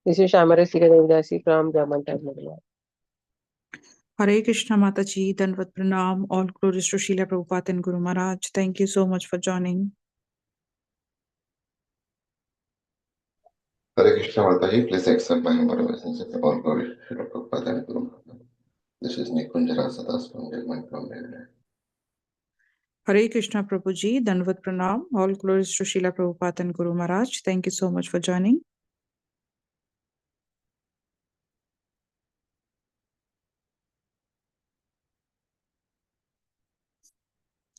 This is Shamarasi Kadavdasi from Brahman Tamil. Hare Krishna Mataji, Danvat Pranam, all glories to Srila Prabhupada and Guru Maharaj. Thank you so much for joining. Hare Krishna Mataji, please accept my humble obeisances. All glory to Srila Prabhupada and Guru Maharaj. This is Nikunjara Sadas from Jagman from Everyday. Hare Krishna Prabhuji, Danvat Pranam, all glories to Srila Prabhupada and Guru Maharaj. Thank you so much for joining.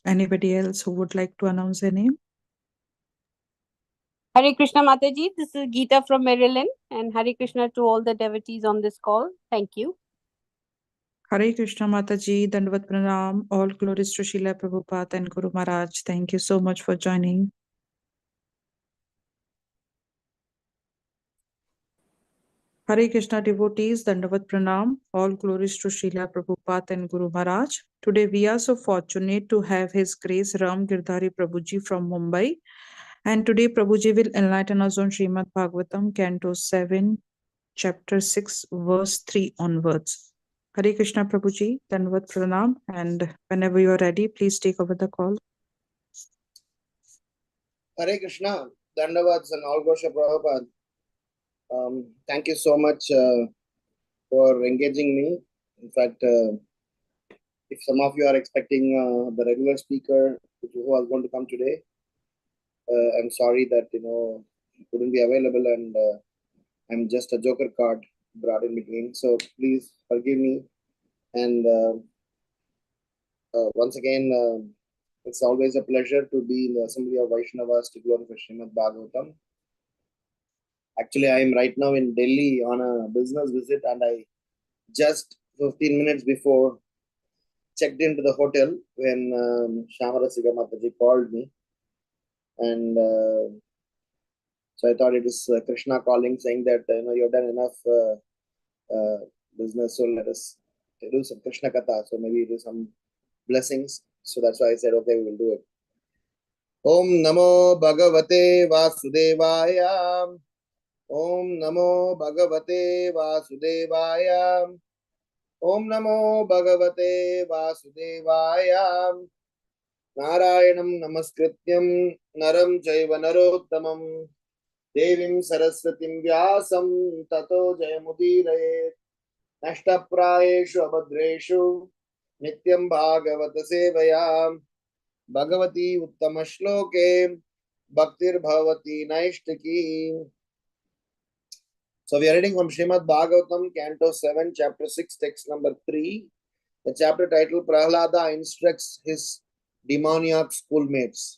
Anybody else who would like to announce their name? Hare Krishna Mataji, this is Geeta from Maryland, and Hare Krishna to all the devotees on this call. Thank you. Hare Krishna Mataji, Dandavat Pranam, all glories to Srila Prabhupada and Guru Maharaj. Thank you so much for joining. Hare Krishna devotees, Dandavat Pranam, all glories to Srila Prabhupada and Guru Maharaj. Today we are so fortunate to have His Grace Ram Girdhari Prabhuji from Mumbai. And today Prabhuji will enlighten us on Srimad Bhagvatam, Canto 7, Chapter 6, Verse 3 onwards. Hare Krishna Prabhuji, Dandavat Pranam, and whenever you are ready, please take over the call. Hare Krishna, Dandavats and all Gosha Prabhupada. Thank you so much for engaging me. In fact, if some of you are expecting the regular speaker who was going to come today, I'm sorry that he couldn't be available, and I'm just a joker card brought in between. So please forgive me. And once again, it's always a pleasure to be in the assembly of Vaishnavas to glorify Srimad Bhagavatam. Actually, I am right now in Delhi on a business visit, and I just 15 minutes before checked into the hotel when Shamarasiga Mataji called me. And so I thought it was Krishna calling, saying that you've done enough business, so let us do some Krishna Katha. So maybe do some blessings. So that's why I said, okay, we will do it. Om Namo Bhagavate Vasudevaya. Om Namo Bhagavate Vasudevaya. Om Namo Bhagavate Vasudevaya. Narayanam Namaskrityam Naram Jaiva Narottamam Devim Saraswatim Vyasam Tato Jayamudiraye Nashtaprayeshu Abhadreshu Nityam Bhagavata Sevaya Bhagavati Uttama Shloke Bhaktir Bhavati Naishtaki. So we are reading from Srimad Bhagavatam, Canto 7, Chapter 6, Text number 3. The chapter title, Prahlada instructs his demoniac schoolmates.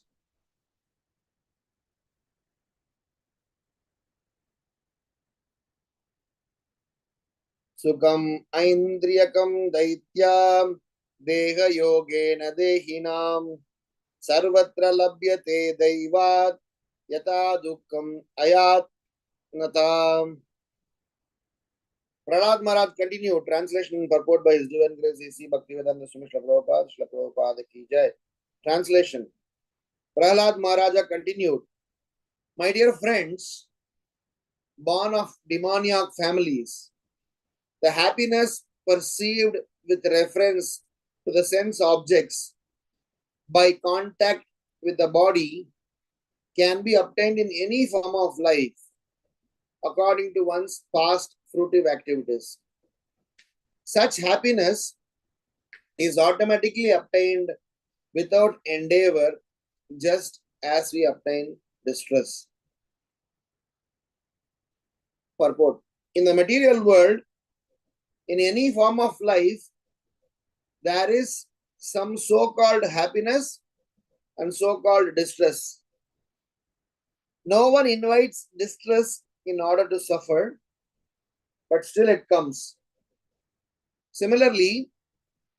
Sukam Aindriyakam Daitya Deha Yogena Dehinam Sarvatra Labhyate Daivat Yata Dukkam Ayat Natam. Prahlad Maharaj continued. Translation and purport by His Divine Grace A.C. Bhaktivedanta Swami Srila Prabhupada Ki Jai. Translation. Prahlad Maharaja continued. My dear friends, born of demoniac families, the happiness perceived with reference to the sense objects by contact with the body can be obtained in any form of life according to one's past fruitive activities. Such happiness is automatically obtained without endeavor, just as we obtain distress. Purport. In the material world, in any form of life, there is some so-called happiness and so-called distress. No one invites distress in order to suffer, but still it comes. Similarly,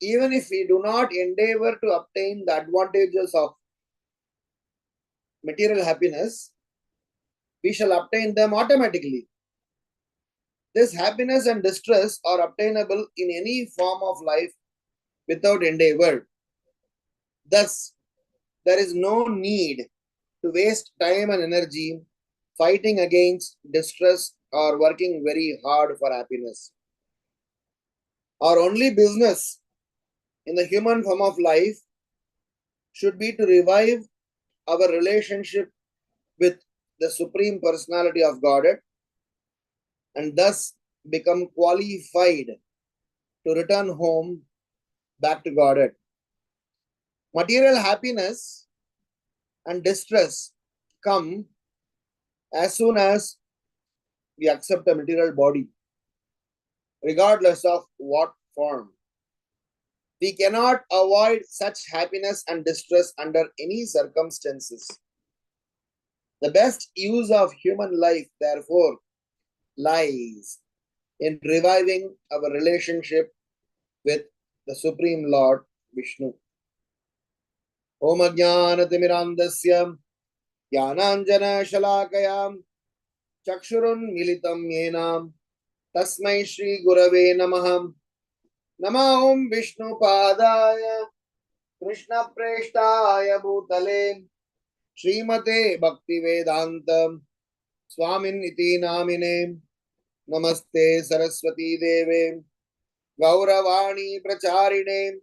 even if we do not endeavor to obtain the advantages of material happiness, we shall obtain them automatically. This happiness and distress are obtainable in any form of life without endeavor. Thus, there is no need to waste time and energy fighting against distress are working very hard for happiness. Our only business in the human form of life should be to revive our relationship with the Supreme Personality of Godhead and thus become qualified to return home back to Godhead. Material happiness and distress come as soon as we accept a material body, regardless of what form. We cannot avoid such happiness and distress under any circumstances. The best use of human life, therefore, lies in reviving our relationship with the Supreme Lord Vishnu. Om Ajnanatimirandasya Jnananjana Shalakayam Chakshurun Militam Yenam Tasmai Shri Gurave Namaham Nama Om Vishnu Padaya Krishna Preshtaya Bhutale Srimate Bhakti Vedanta Swamin Iti Namine Namaste Saraswati Deve Gauravani Pracharine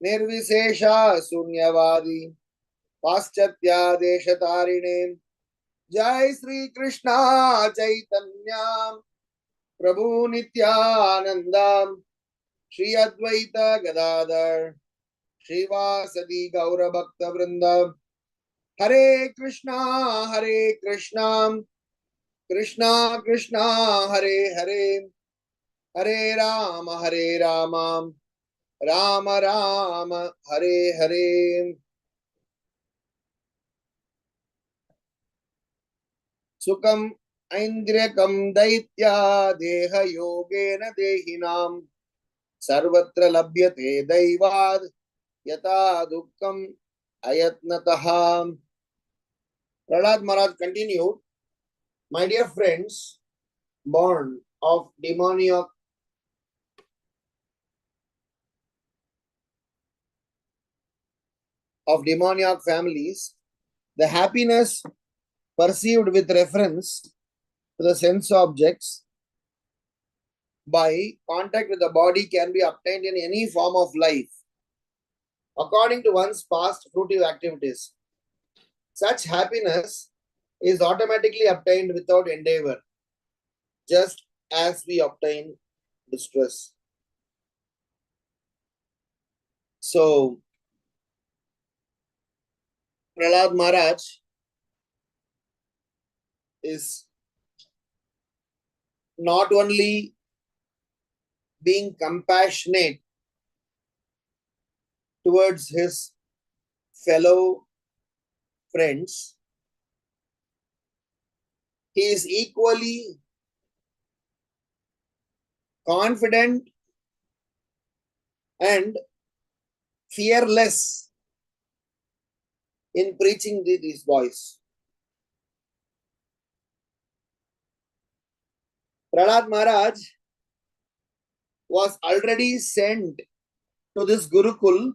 Nirvisesha Sunyavadi Paschatya Deshatarine Jai Sri Krishna Chaitanya Prabhu Nityananda Shri Advaita Gadadhar Srivasadi Gaura Bhakta Vrinda Hare Krishna Krishna Krishna Hare Hare Hare Rama Rama Rama Hare Hare. Sukam Aindriyakam Daitya Deha Yogena Dehinam Sarvatra Labhyate Daivad Yata Dukkam Ayatnataha. Prahlad Maharaj continued, my dear friends, born of demoniac families, the happiness perceived with reference to the sense objects by contact with the body can be obtained in any form of life according to one's past fruitive activities. Such happiness is automatically obtained without endeavor, just as we obtain distress. So, Prahlad Maharaj is not only being compassionate towards his fellow friends, he is equally confident and fearless in preaching these boys. Prahlad Maharaj was already sent to this Gurukul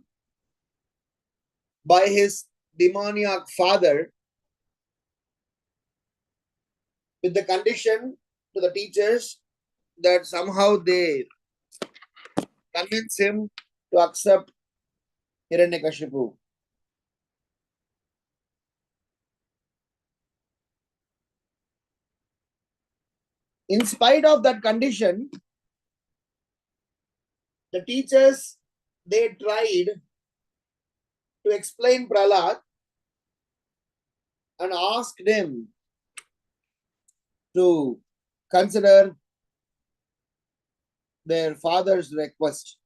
by his demoniac father with the condition to the teachers that somehow they convince him to accept Hiranyakashipu. In spite of that condition, the teachers, they tried to explain Prahlad and asked him to consider their father's request.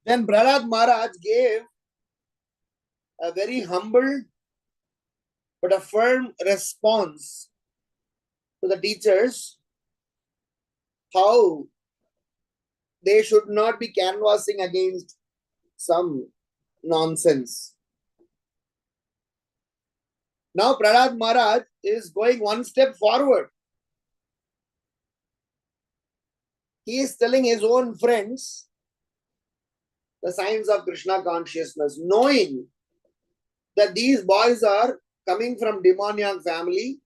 Then Prahlad Maharaj gave a very humble but a firm response to the teachers how they should not be canvassing against some nonsense. Now Prahlad Maharaj is going one step forward. He is telling his own friends the signs of Krishna consciousness, knowing that these boys are coming from demoniac family,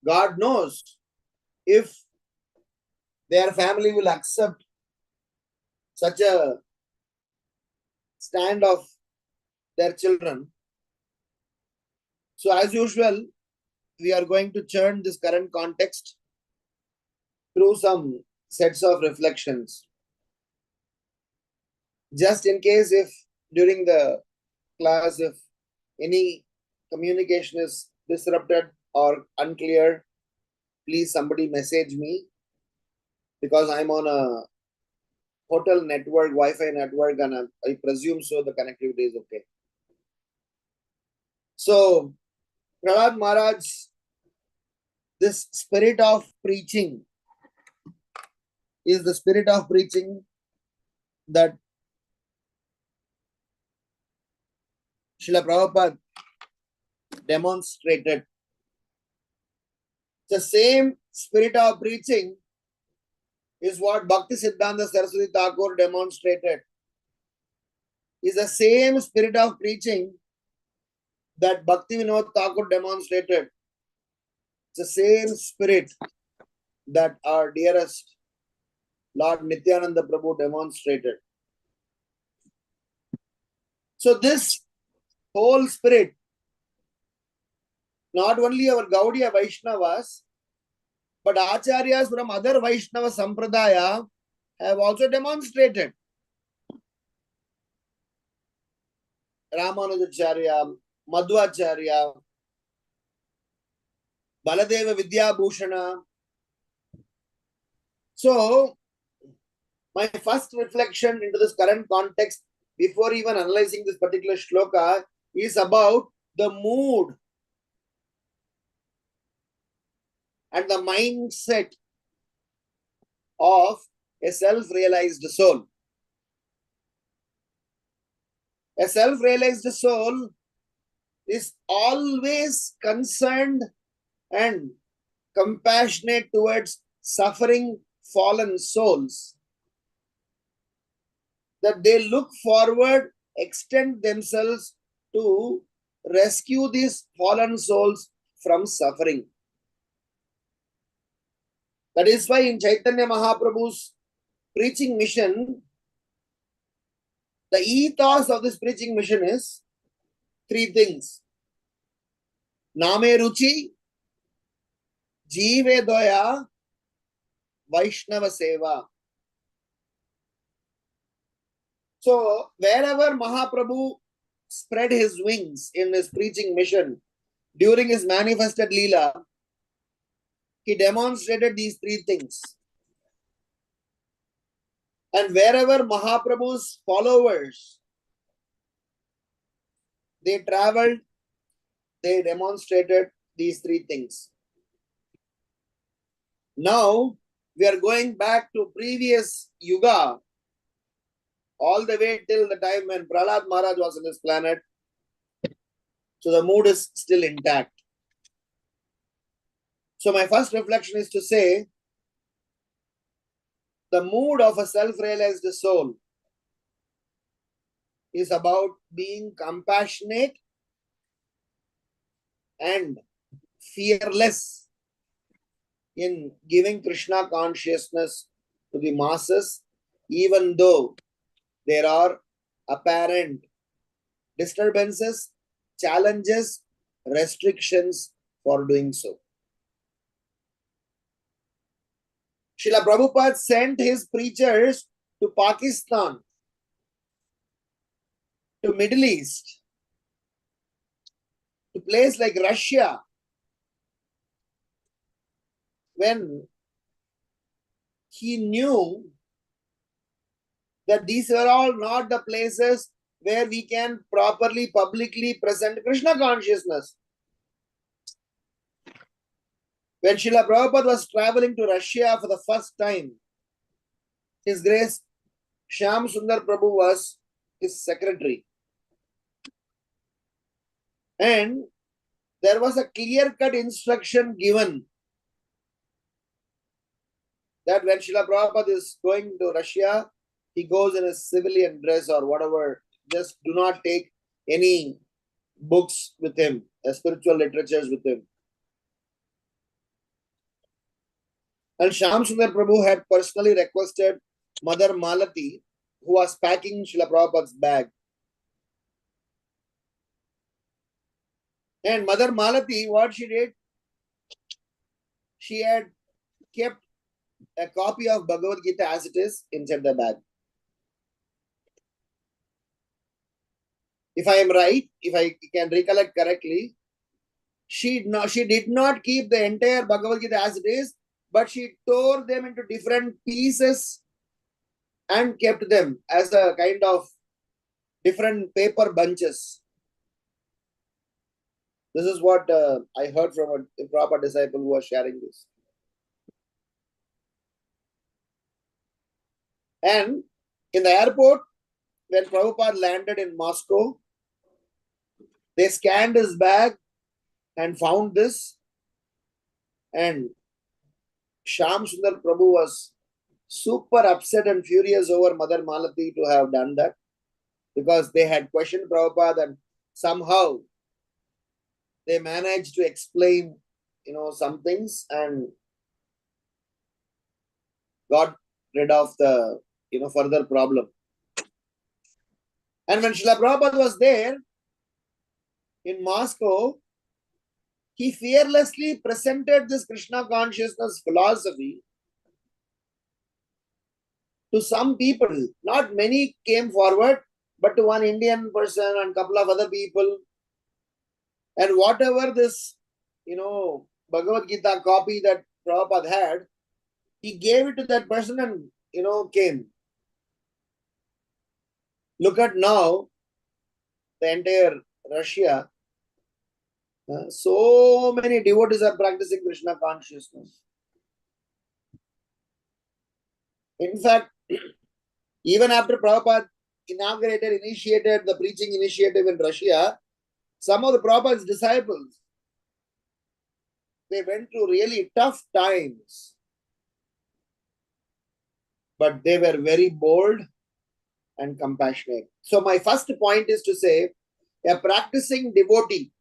God knows if their family will accept such a stand of their children. So as usual, we are going to churn this current context through some sets of reflections. Just in case if during the class, if any communication is disrupted or unclear, please somebody message me, because I'm on a hotel network, Wi-Fi network, and I presume so the connectivity is okay. So, Prahlad Maharaj, this spirit of preaching is the spirit of preaching that Srila Prabhupada demonstrated. The same spirit of preaching is what Bhakti Siddhanta Saraswati Thakur demonstrated. Is the same spirit of preaching that Bhakti Vinod Thakur demonstrated. It's the same spirit that our dearest Lord Nityananda Prabhu demonstrated. So this whole spirit, not only our Gaudiya Vaishnavas, but Acharyas from other Vaishnava Sampradaya have also demonstrated. Ramanujacharya, Madhvacharya, Baladeva Vidya Bhushana. So, my first reflection into this current context, before even analyzing this particular shloka, is about the mood and the mindset of a self-realized soul. A self-realized soul is always concerned and compassionate towards suffering fallen souls. That they look forward, extend themselves to rescue these fallen souls from suffering. That is why in Chaitanya Mahaprabhu's preaching mission, the ethos of this preaching mission is three things. Name Ruchi, Jive Doya, Vaishnava Seva. So, wherever Mahaprabhu spread his wings in his preaching mission, during his manifested Leela, he demonstrated these three things. And wherever Mahaprabhu's followers, they traveled, they demonstrated these three things. Now, we are going back to previous Yuga, all the way till the time when Prahlad Maharaj was on this planet. So the mood is still intact. So my first reflection is to say, the mood of a self-realized soul is about being compassionate and fearless in giving Krishna consciousness to the masses, even though there are apparent disturbances, challenges, restrictions for doing so. Srila Prabhupada sent his preachers to Pakistan, to Middle East, to place like Russia, when he knew that these were all not the places where we can properly, publicly present Krishna consciousness. When Srila Prabhupada was traveling to Russia for the first time, His Grace Shyam Sundar Prabhu was his secretary. And there was a clear-cut instruction given that when Srila Prabhupada is going to Russia, he goes in a civilian dress or whatever. Just do not take any books with him, spiritual literatures with him. And Shyam Sundar Prabhu had personally requested Mother Malati, who was packing Srila Prabhupada's bag. And Mother Malati, what she did? She had kept a copy of Bhagavad Gita as it is inside the bag. If I am right, if I can recollect correctly, she did not keep the entire Bhagavad Gita as it is, but she tore them into different pieces and kept them as a kind of different paper bunches. This is what I heard from a proper disciple who was sharing this. And in the airport, when Prabhupada landed in Moscow, they scanned his bag and found this. And Shyam Sundar Prabhu was super upset and furious over Mother Malati to have done that, because they had questioned Prabhupada and somehow they managed to explain, some things and got rid of the, further problem. And when Srila Prabhupada was there in Moscow, he fearlessly presented this Krishna consciousness philosophy to some people. Not many came forward, but to one Indian person and a couple of other people. And whatever this, Bhagavad Gita copy that Prabhupada had, he gave it to that person and, came. Look at now, the entire Russia, so many devotees are practicing Krishna consciousness. In fact, even after Prabhupada initiated the preaching initiative in Russia, some of the Prabhupada's disciples, they went through really tough times. But they were very bold and compassionate. So my first point is to say, a practicing devotee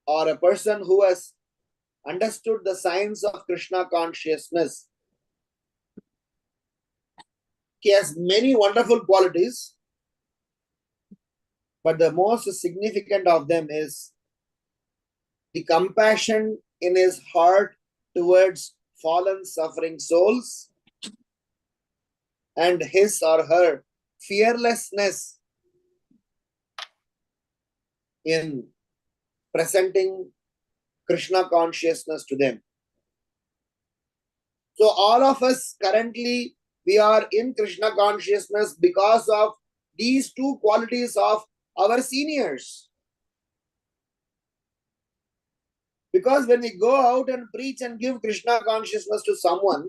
or a person who has understood the science of Krishna consciousness, he has many wonderful qualities, but the most significant of them is the compassion in his heart towards fallen suffering souls and his or her fearlessness in presenting Krishna consciousness to them. So all of us currently, we are in Krishna consciousness because of these two qualities of our seniors. Because when we go out and preach and give Krishna consciousness to someone,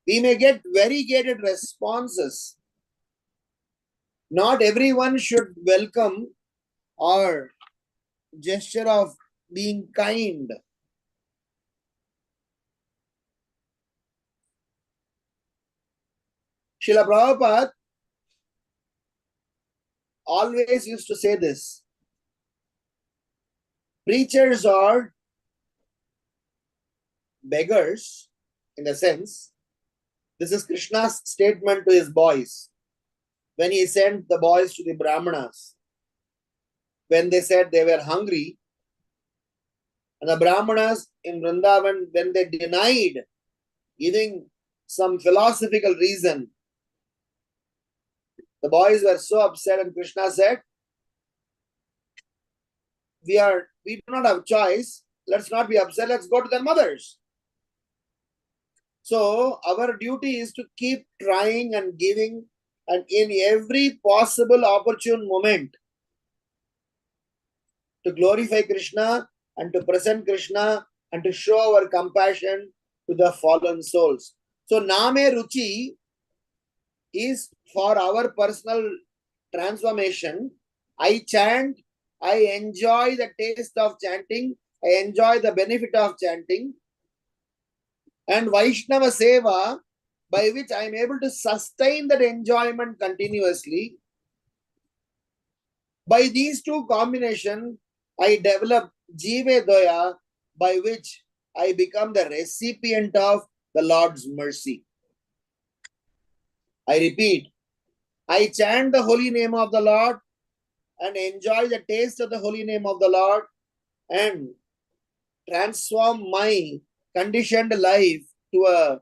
we may get variegated responses. Not everyone should welcome our gesture of being kind. Srila Prabhupada always used to say this: preachers are beggars, in a sense. This is Krishna's statement to his boys when he sent the boys to the Brahmanas. When they said they were hungry, and the Brahmanas in Vrindavan, when they denied giving some philosophical reason, the boys were so upset, and Krishna said, we do not have choice. Let's not be upset. Let's go to their mothers. So our duty is to keep trying and giving, and in every possible opportune moment to glorify Krishna and to present Krishna and to show our compassion to the fallen souls. So Name Ruchi is for our personal transformation. I chant, I enjoy the taste of chanting, I enjoy the benefit of chanting. And Vaishnava Seva, by which I am able to sustain that enjoyment continuously. By these two combinations, I develop Jive Doya, by which I become the recipient of the Lord's mercy. I repeat, I chant the holy name of the Lord and enjoy the taste of the holy name of the Lord and transform my conditioned life to a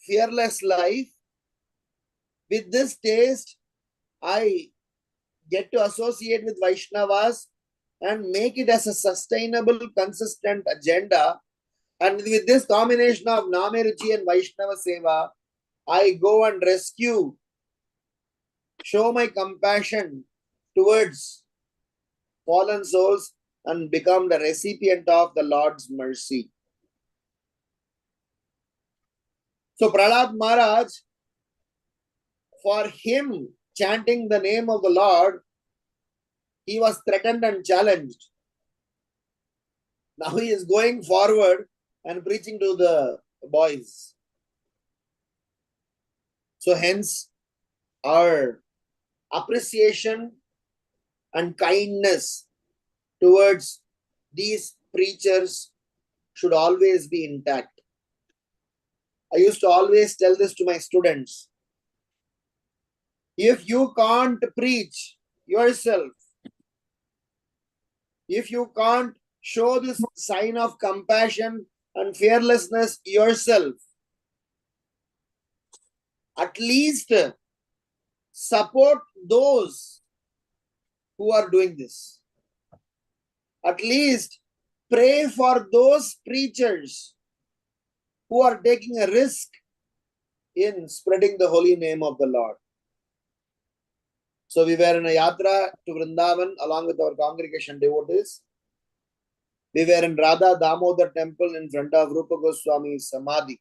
fearless life. With this taste, I get to associate with Vaishnavas and make it as a sustainable, consistent agenda. And with this combination of Nameruchi and Vaishnava Seva, I go and rescue, show my compassion towards fallen souls and become the recipient of the Lord's mercy. So Prahlad Maharaj, for him chanting the name of the Lord, he was threatened and challenged. Now he is going forward and preaching to the boys. So hence our appreciation and kindness towards these preachers should always be intact. I used to always tell this to my students. If you can't preach yourself, if you can't show this sign of compassion and fearlessness yourself, at least support those who are doing this. At least pray for those preachers who are taking a risk in spreading the holy name of the Lord. So we were in a yatra to Vrindavan along with our congregation devotees. We were in Radha Damodar temple in front of Rupa Goswami's Samadhi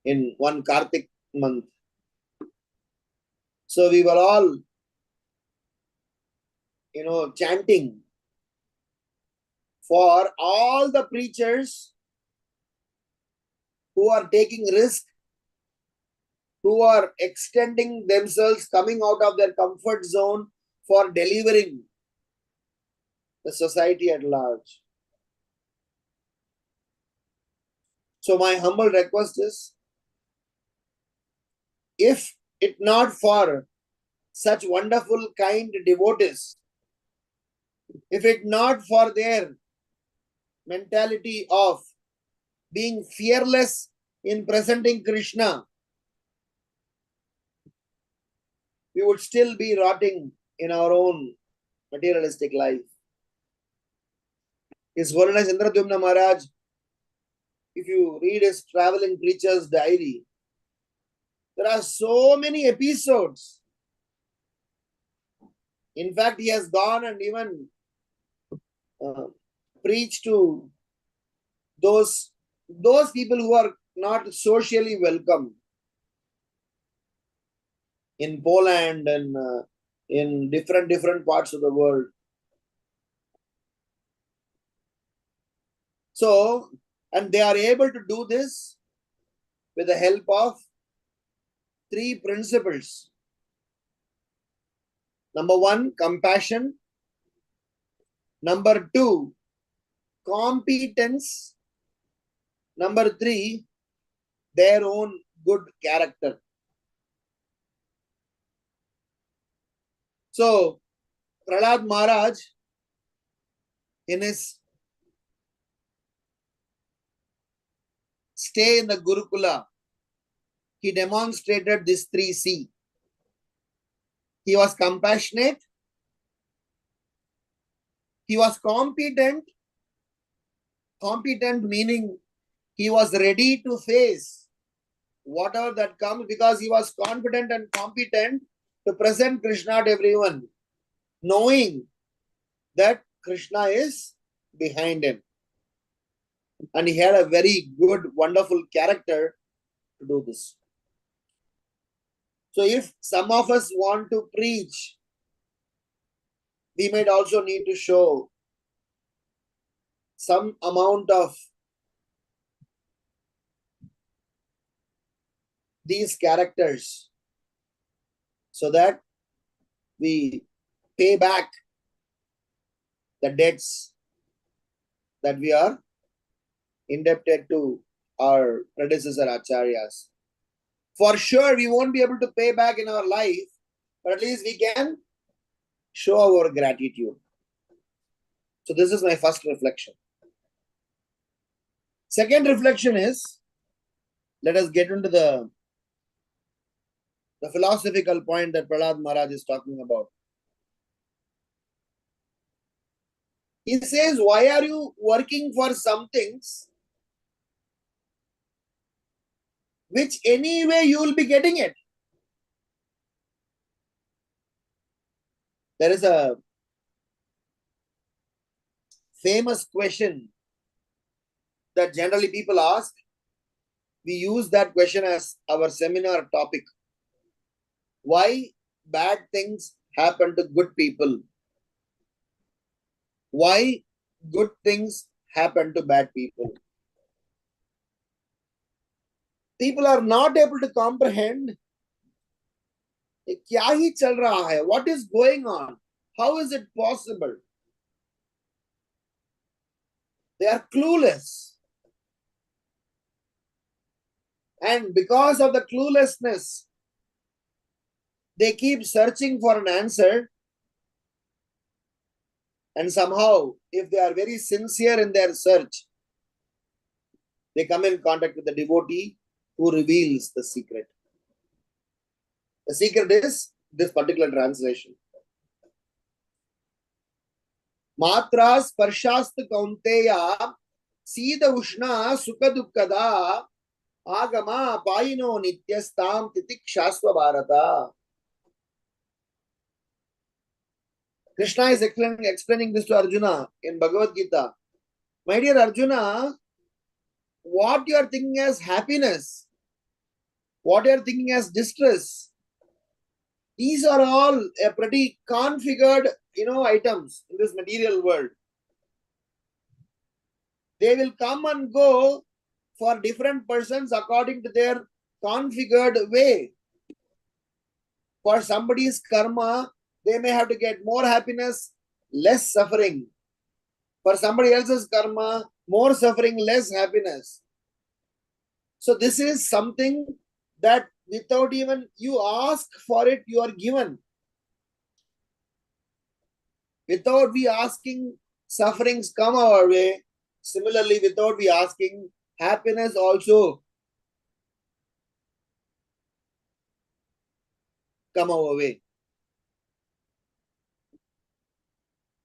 in one Kartik month. So we were all, chanting for all the preachers who are taking risk, who are extending themselves, coming out of their comfort zone for delivering the society at large. So my humble request is, if it not for such wonderful, kind devotees, if it not for their mentality of being fearless in presenting Krishna, we would still be rotting in our own materialistic life. His Holiness Indradyumna Maharaj, if you read his traveling preacher's diary, there are so many episodes. In fact, he has gone and even preached to those people who are not socially welcome in Poland and in different parts of the world. So, and they are able to do this with the help of three principles. Number one, compassion. Number two, competence. Number three, their own good character. So, Prahlad Maharaj, in his stay in the Gurukula, he demonstrated this 3C. He was compassionate, he was competent meaning he was ready to face whatever that comes because he was confident and competent to present Krishna to everyone, knowing that Krishna is behind him. And he had a very good, wonderful character to do this. So if some of us want to preach, we might also need to show some amount of these characters so that we pay back the debts that we are indebted to our predecessor acharyas. For sure, we won't be able to pay back in our life, but at least we can show our gratitude. So this is my first reflection. Second reflection is, let us get into the philosophical point that Prahlad Maharaj is talking about. He says, why are you working for some things which anyway you will be getting it? There is a famous question that generally people ask. We use that question as our seminar topic. Why bad things happen to good people? Why good things happen to bad people? People are not able to comprehend क्या ही चल रहा है? What is going on? How is it possible? They are clueless. And because of the cluelessness, they keep searching for an answer. And somehow, if they are very sincere in their search, they come in contact with the devotee who reveals the secret. The secret is this particular translation. Matra sparshast kaunteya sida ushna sukha dukkada agama paino nityastam titikshasva bharata. Krishna is explaining this to Arjuna in Bhagavad Gita. My dear Arjuna, what you are thinking as happiness, what you are thinking as distress, these are all pretty configured, items in this material world. They will come and go for different persons according to their configured way. For somebody's karma, they may have to get more happiness, less suffering. For somebody else's karma, more suffering, less happiness. So this is something that without even you ask for it, you are given. Without we asking, sufferings come our way. Similarly, without we asking, happiness also come our way.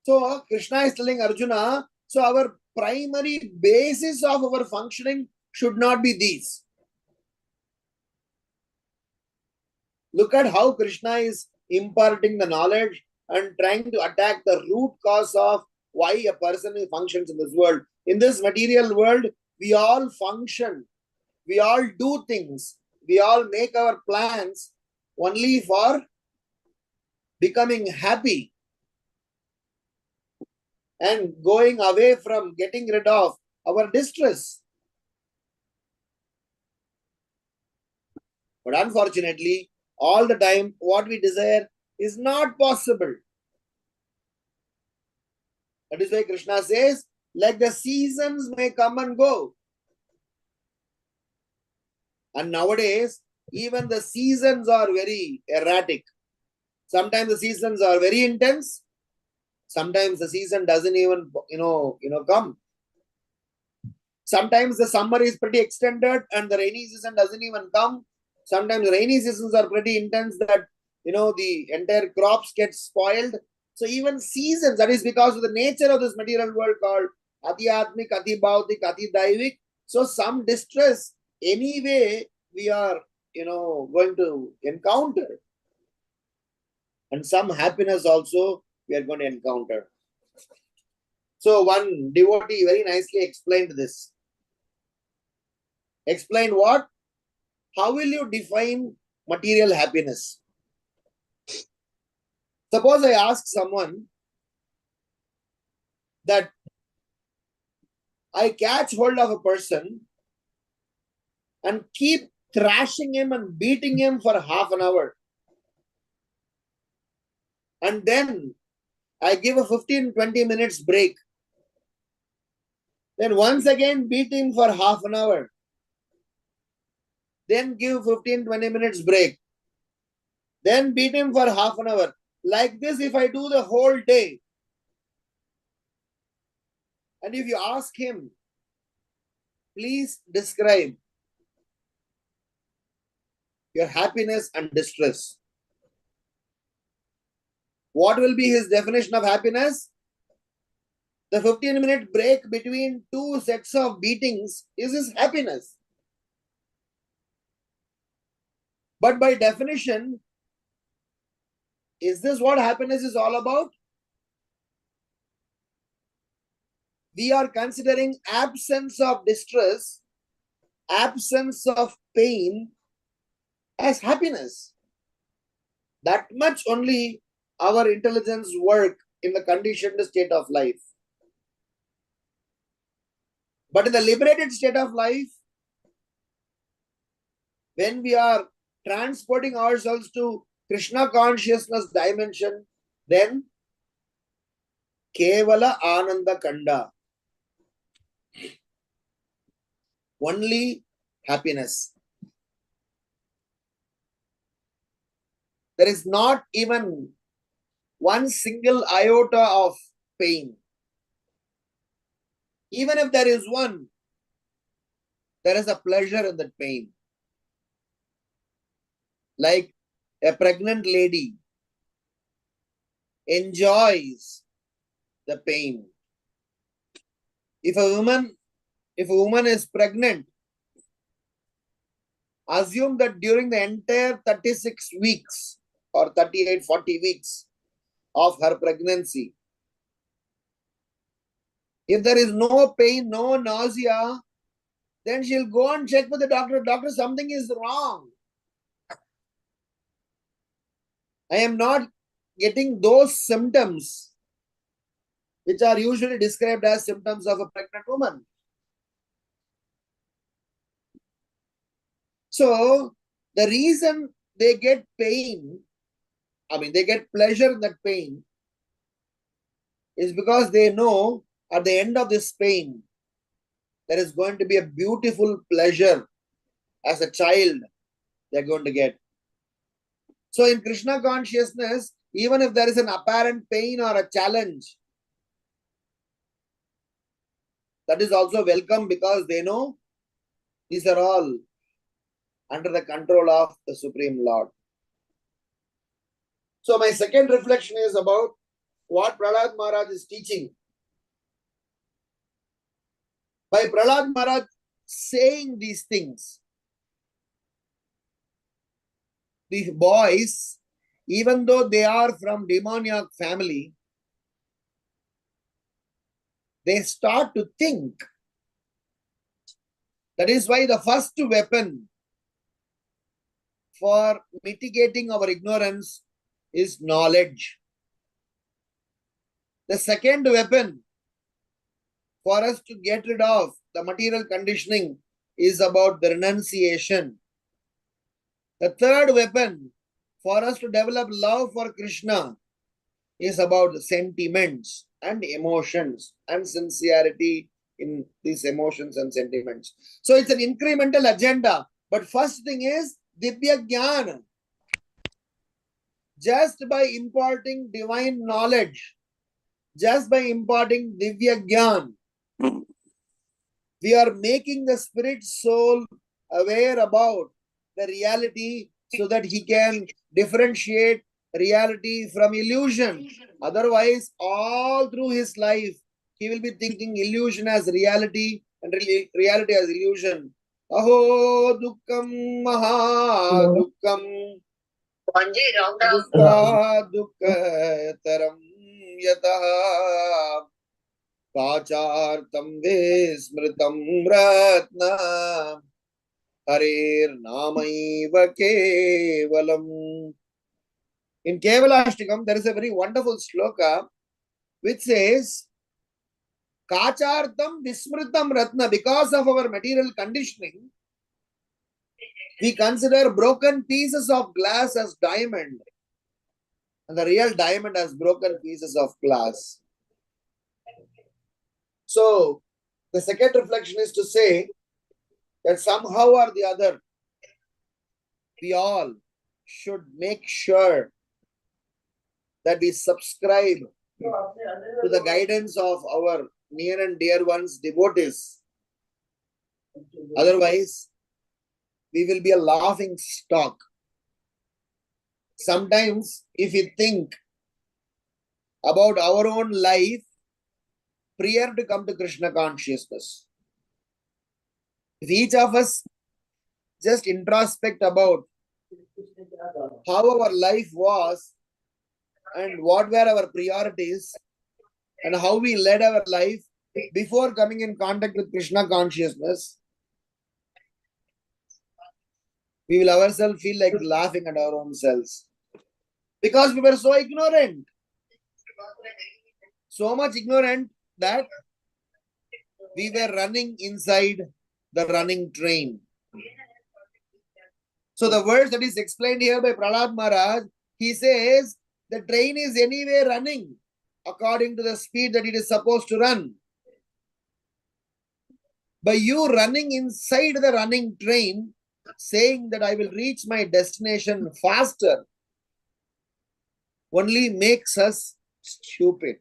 So Krishna is telling Arjuna, so our primary basis of our functioning should not be these. Look at how Krishna is imparting the knowledge and trying to attack the root cause of why a person functions in this world. In this material world, we all function. We all do things. We all make our plans only for becoming happy and going away from getting rid of our distress. But unfortunately, all the time, what we desire is not possible. That is why Krishna says, like the seasons may come and go. And nowadays, even the seasons are very erratic. Sometimes the seasons are very intense. Sometimes the season doesn't even, come. Sometimes the summer is pretty extended and the rainy season doesn't even come. Sometimes the rainy seasons are pretty intense that, the entire crops get spoiled. So even seasons, that is because of the nature of this material world called Adhyatmik, Adhibhautik, Adhidaivik. So some distress, anyway, we are, going to encounter. And some happiness also we are going to encounter. So one devotee very nicely explained this. Explain what? How will you define material happiness? Suppose I ask someone that I catch hold of a person and keep thrashing him and beating him for half an hour. And then I give a 15-20 minutes break. Then once again beat him for half an hour. Then give 15-20 minutes break. Then beat him for half an hour. Like this, if I do the whole day, and if you ask him, please describe your happiness and distress. What will be his definition of happiness? The 15-minute break between two sets of beatings is his happiness. But by definition, is this what happiness is all about? We are considering absence of distress, absence of pain as happiness. That much only our intelligence work in the conditioned state of life. But in the liberated state of life, when we are transporting ourselves to Krishna consciousness dimension, then Kevala Ananda Kanda. Only happiness. There is not even one single iota of pain. Even if there is one, there is a pleasure in that pain. Like a pregnant lady enjoys the pain. If a woman is pregnant, assume that during the entire 36 weeks or 38, 40 weeks of her pregnancy, if there is no pain, no nausea, then she'll go and check with the doctor. Doctor, something is wrong. I am not getting those symptoms which are usually described as symptoms of a pregnant woman. So, the reason they get pain, they get pleasure in that pain, is because they know at the end of this pain, there is going to be a beautiful pleasure as a child they're going to get. So in Krishna consciousness, even if there is an apparent pain or a challenge, that is also welcome because they know these are all under the control of the Supreme Lord. So my second reflection is about what Prahlad Maharaj is teaching. By Prahlad Maharaj saying these things, these boys, even though they are from demoniac family, they start to think. That is why the first weapon for mitigating our ignorance is knowledge. The second weapon for us to get rid of the material conditioning is about the renunciation. The third weapon for us to develop love for Krishna is about sentiments and emotions and sincerity in these emotions and sentiments. So it's an incremental agenda. But first thing is Divya Jnana. Just by imparting divine knowledge, just by imparting Divya Jnana, we are making the spirit soul aware about the reality so that he can differentiate reality from illusion. Otherwise, all through his life, he will be thinking illusion as reality and reality as illusion. Aho dukkam maha dukkam dukka dukkataram yataha kachartam vesmritam ratna harer namaiva kevalam. In Kevalashtakam, there is a very wonderful sloka which says, Kachartam vismritam ratna, because of our material conditioning, We consider broken pieces of glass as diamond, and the real diamond as broken pieces of glass. So, the second reflection is to say that somehow or the other, we all should make sure that we subscribe to the guidance of our near and dear ones, devotees. Otherwise, we will be a laughing stock. Sometimes, if we think about our own life prior to come to Krishna consciousness, if each of us just introspect about how our life was and what were our priorities and how we led our life before coming in contact with Krishna consciousness, we will ourselves feel like laughing at our own selves. Because we were so ignorant. So much ignorant that we were running inside the running train. So the verse that is explained here by Prahlad Maharaj, he says, the train is anyway running according to the speed that it is supposed to run. By you running inside the running train, saying that I will reach my destination faster, only makes us stupid.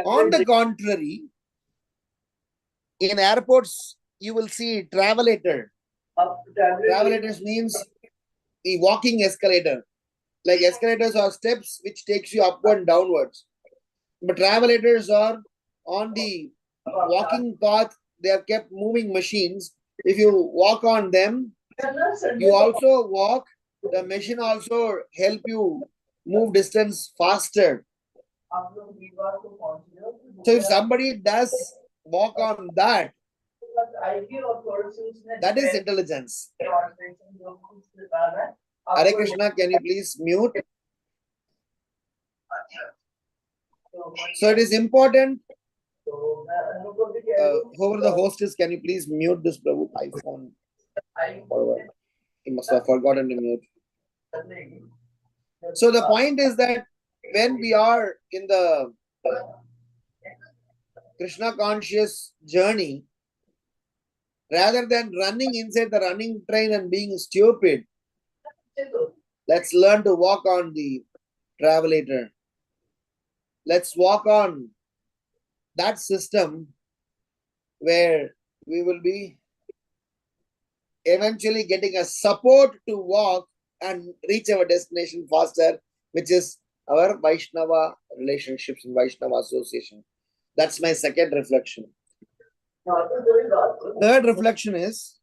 On the contrary, in airports, you will see travelator. Travelators means the walking escalator. Like escalators are steps which takes you upward and downwards. But travelators are on the walking path. They have kept moving machines. If you walk on them, you also walk. The machine also help you move distance faster. So if somebody does walk on that, that is intelligence. Hare Krishna, can you please mute? So it is important. Whoever the host is, can you please mute this Prabhu iPhone? He must have forgotten to mute. So the point is that when we are in the Krishna conscious journey, rather than running inside the running train and being stupid, let's learn to walk on the travelator. Let's walk on that system where we will be eventually getting a support to walk and reach our destination faster, which is our Vaishnava relationships and Vaishnava association. That's my second reflection. Third reflection is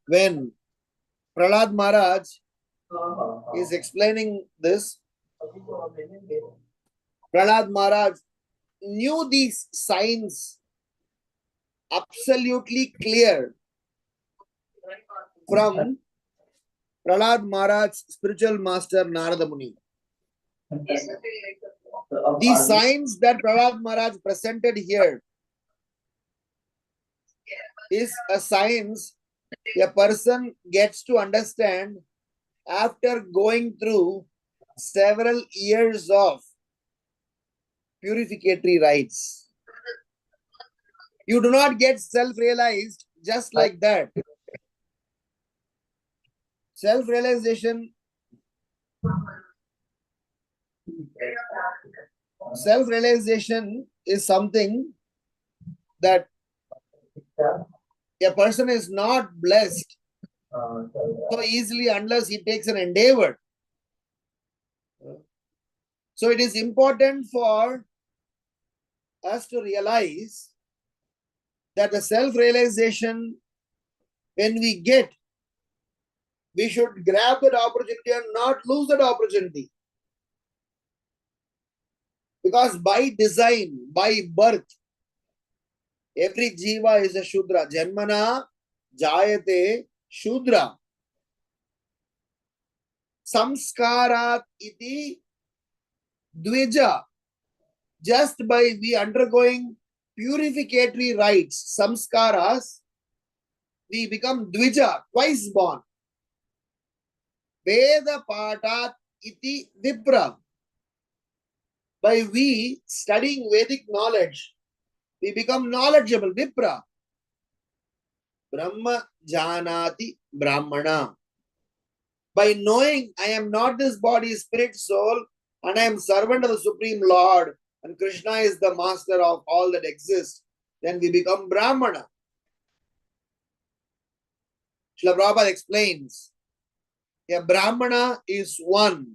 when Prahlad Maharaj is explaining this, Prahlad Maharaj knew these signs absolutely clear from Prahlad Maharaj's spiritual master Narada Muni. These signs that Prahlad Maharaj presented here is a science a person gets to understand after going through several years of purificatory rites. You do not get self-realized just like that. Self-realization is something that a person is not blessed so easily unless he takes an endeavor. So it is important for us to realize that the self-realization, when we get, we should grab that opportunity and not lose that opportunity. Because by design, by birth, every jiva is a Shudra. Janmana jayate Shudra. Samskarat iti Dvija. Just by we undergoing purificatory rites, samskaras, we become dvija, twice born. Veda patat iti vipra. By we studying Vedic knowledge, we become knowledgeable, vipra. Brahma janati brahmana. By knowing I am not this body, spirit, soul, and I am servant of the Supreme Lord, and Krishna is the master of all that exists, then we become Brahmana. Srila Prabhupada explains, a Brahmana is one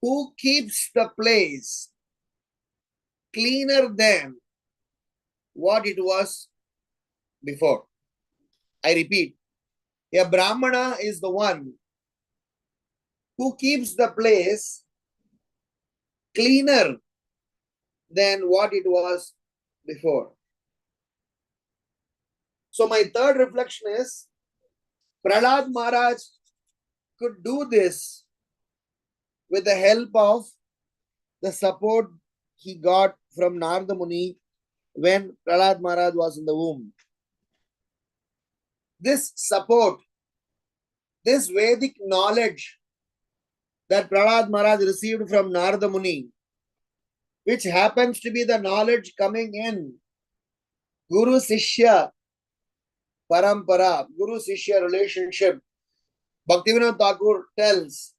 who keeps the place cleaner than what it was before. I repeat, a Brahmana is the one who keeps the place cleaner than what it was before. So my third reflection is, Prahlad Maharaj could do this with the help of the support he got from Narada Muni when Prahlad Maharaj was in the womb. This support, this Vedic knowledge that Prahlad Maharaj received from Narada Muni, which happens to be the knowledge coming in Guru Sishya Parampara, Guru Sishya relationship. Bhaktivinoda Thakur tells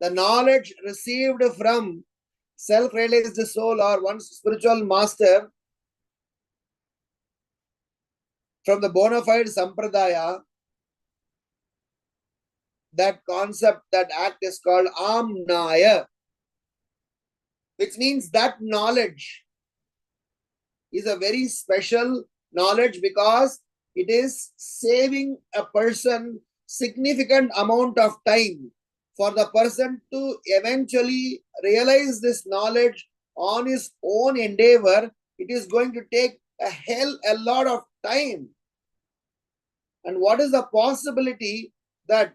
the knowledge received from self-realized soul or one's spiritual master from the bona fide sampradaya, that concept, that act is called Amnaya, which means that knowledge is a very special knowledge because it is saving a person significant amount of time for the person to eventually realize this knowledge on his own endeavor. It is going to take a lot of time. And what is the possibility that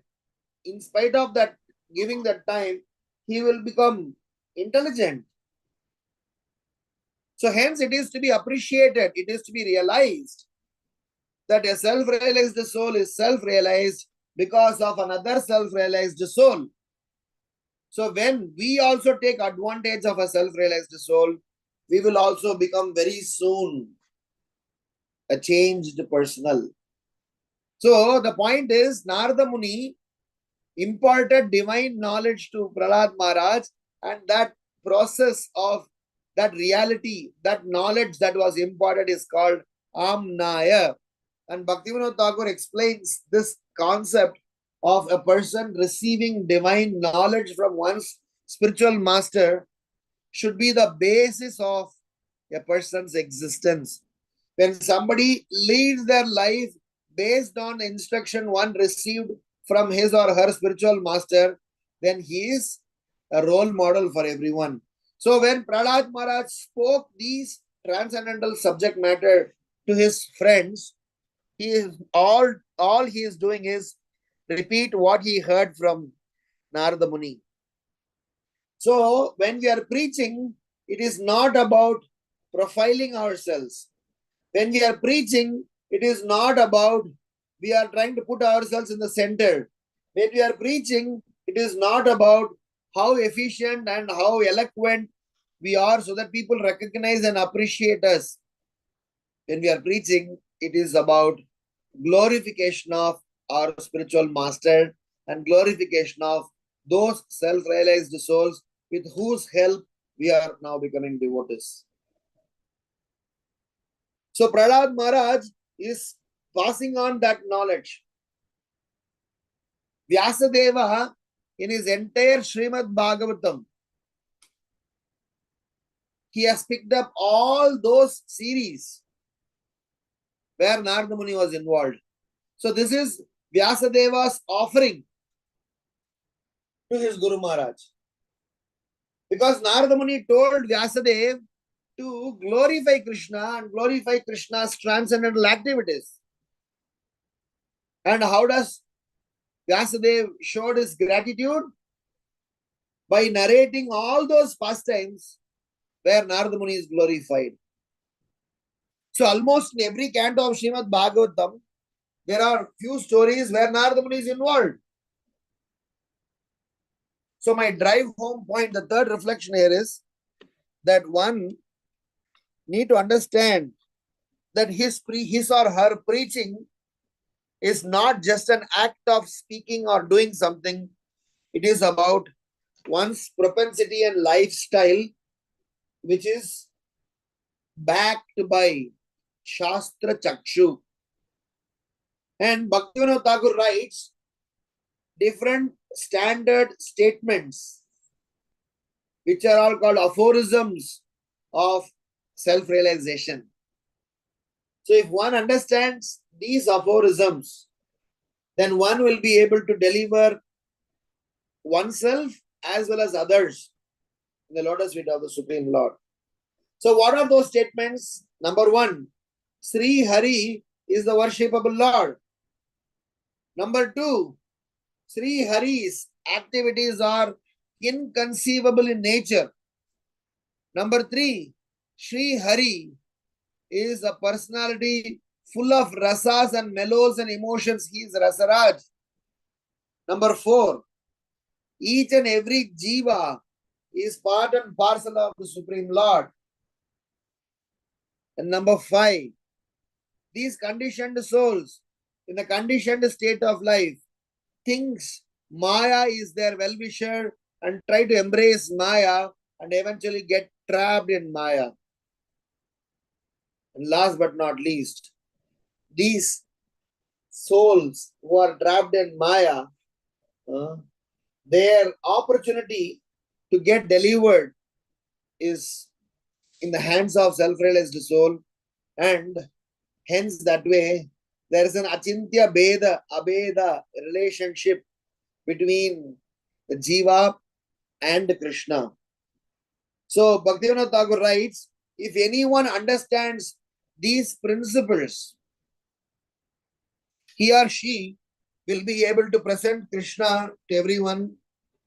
in spite of that, giving that time, he will become intelligent? So hence it is to be appreciated, it is to be realized that a self-realized soul is self-realized because of another self-realized soul. So when we also take advantage of a self-realized soul, we will also become very soon a changed personal. So the point is, Narada Muni imparted divine knowledge to Prahlad Maharaj, and that process of that reality, that knowledge that was imparted is called Amnaya. And Bhaktivinoda Thakur explains this concept of a person receiving divine knowledge from one's spiritual master should be the basis of a person's existence. When somebody leads their life based on the instruction one received from his or her spiritual master, then he is a role model for everyone. So when Prahlad Maharaj spoke these transcendental subject matter to his friends, he is all he is doing is repeat what he heard from Narada Muni. So when we are preaching, it is not about profiling ourselves. When we are preaching, it is not about we are trying to put ourselves in the center. When we are preaching, it is not about how efficient and how eloquent we are so that people recognize and appreciate us. When we are preaching, it is about glorification of our spiritual master and glorification of those self-realized souls with whose help we are now becoming devotees. So Prahlad Maharaj is passing on that knowledge. Vyasadeva, in his entire Srimad Bhagavatam, he has picked up all those series where Narada Muni was involved. So this is Vyasadeva's offering to his Guru Maharaj. Because Narada Muni told Vyasadeva to glorify Krishna and glorify Krishna's transcendental activities. And how does Vyasadeva showed his gratitude? By narrating all those pastimes where Narada Muni is glorified. So almost in every canto of Srimad Bhagavatam, there are few stories where Narada Muni is involved. So my drive home point, the third reflection here is that one need to understand that his or her preaching is not just an act of speaking or doing something. It is about one's propensity and lifestyle, which is backed by Shastra Chakshu. And Bhaktivinoda Thakur writes different standard statements, which are all called aphorisms of self-realization. So if one understands these aphorisms, then one will be able to deliver oneself as well as others in the lotus feet of the Supreme Lord. So what are those statements? Number one, Sri Hari is the worshipable Lord. Number two, Sri Hari's activities are inconceivable in nature. Number three, Sri Hari is a personality full of rasas and mellows and emotions. He is Rasaraj. Number four, each and every jiva is part and parcel of the Supreme Lord. And number five, these conditioned souls in the conditioned state of life thinks Maya is their well-wisher and try to embrace Maya and eventually get trapped in Maya. And last but not least, these souls who are trapped in Maya, their opportunity to get delivered is in the hands of self-realized soul, and hence that way there is an achintya beda abeda relationship between the jiva and Krishna. So Bhaktivinoda Thakur writes, if anyone understands these principles, he or she will be able to present Krishna to everyone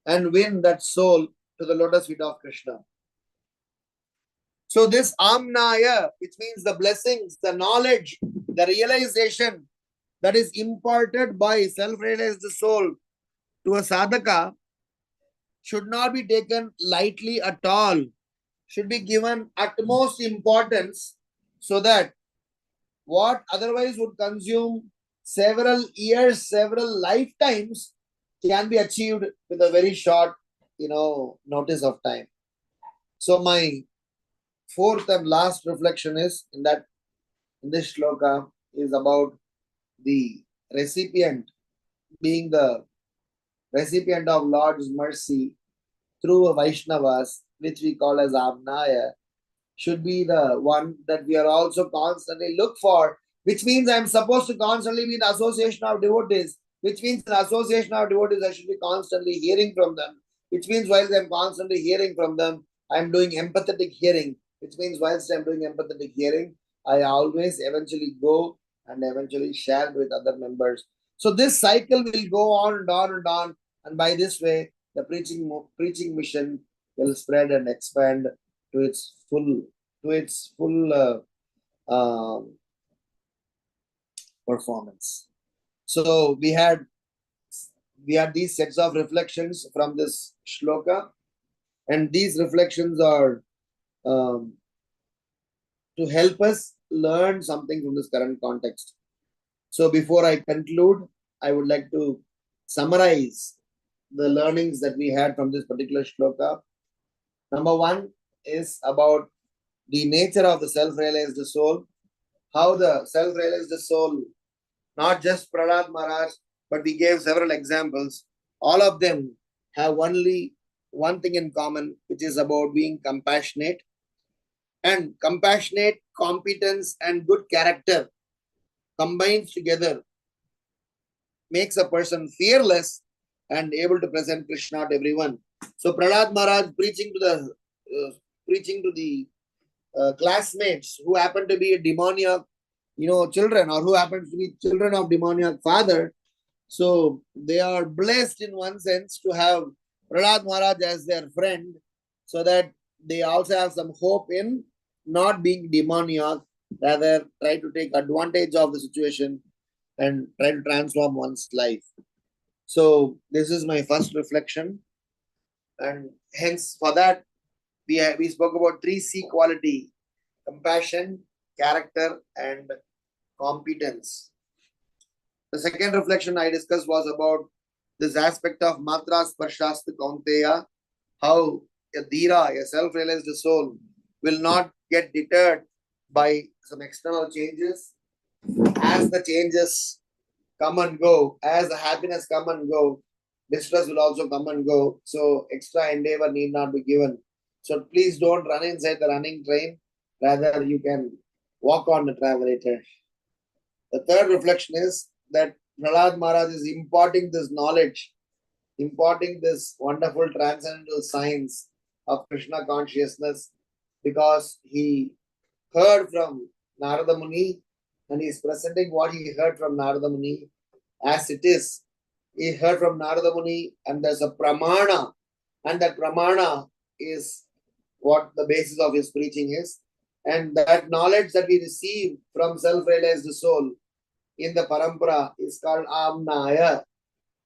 and win that soul to the lotus feet of Krishna. So this amnaya, which means the blessings, the knowledge, the realization that is imparted by self-realized soul to a sadhaka should not be taken lightly at all, should be given utmost importance, so that what otherwise would consume several years, several lifetimes can be achieved with a very short, notice of time. So my fourth and last reflection is in this shloka is about the recipient being the recipient of Lord's mercy through Vaishnavas, which we call as Amnaya, should be the one that we are also constantly look for, which means I am supposed to constantly be in the association of devotees, which means in association of devotees I should be constantly hearing from them, which means whilst I am constantly hearing from them, I am doing empathetic hearing, which means whilst I am doing empathetic hearing, I always eventually go and eventually share with other members. So this cycle will go on and on and on, and by this way, the preaching mission will spread and expand to its full performance. So we had these sets of reflections from this shloka, and these reflections are to help us learn something from this current context. So before I conclude, I would like to summarize the learnings that we had from this particular shloka. Number one is about the nature of the self-realized soul, how the self-realized soul, not just Prahlad Maharaj, but we gave several examples. All of them have only one thing in common, which is about being compassionate. And compassionate, competence, and good character combined together makes a person fearless and able to present Krishna to everyone. So Prahlad Maharaj preaching to the classmates who happen to be demoniac, children, or who happen to be children of demoniac father. So they are blessed in one sense to have Prahlad Maharaj as their friend, so that they also have some hope in not being demoniac Rather, try to take advantage of the situation and try to transform one's life. So, this is my first reflection. And hence, for that, we spoke about 3C quality: compassion, character, and competence. The second reflection I discussed was about this aspect of matra sparshast kaunteya, how a dhira, a self-realized soul, will not get deterred by some external changes. As the changes come and go, as the happiness come and go, distress will also come and go. So extra endeavor need not be given. So please don't run inside the running train. Rather, you can walk on the travelator. The third reflection is that Prahlad Maharaj is imparting this knowledge, imparting this wonderful transcendental science of Krishna consciousness, because he heard from Narada Muni and he is presenting what he heard from Narada Muni as it is. He heard from Narada Muni and there's a pramana, and that pramana is what the basis of his preaching is. And that knowledge that we receive from self-realized soul in the parampara is called amnaya.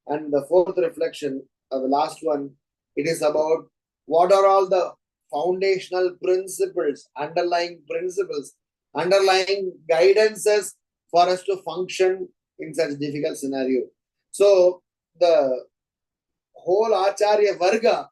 And the fourth reflection, the last one, it is about what are all the foundational principles, underlying guidances for us to function in such difficult scenario. So the whole Acharya Varga,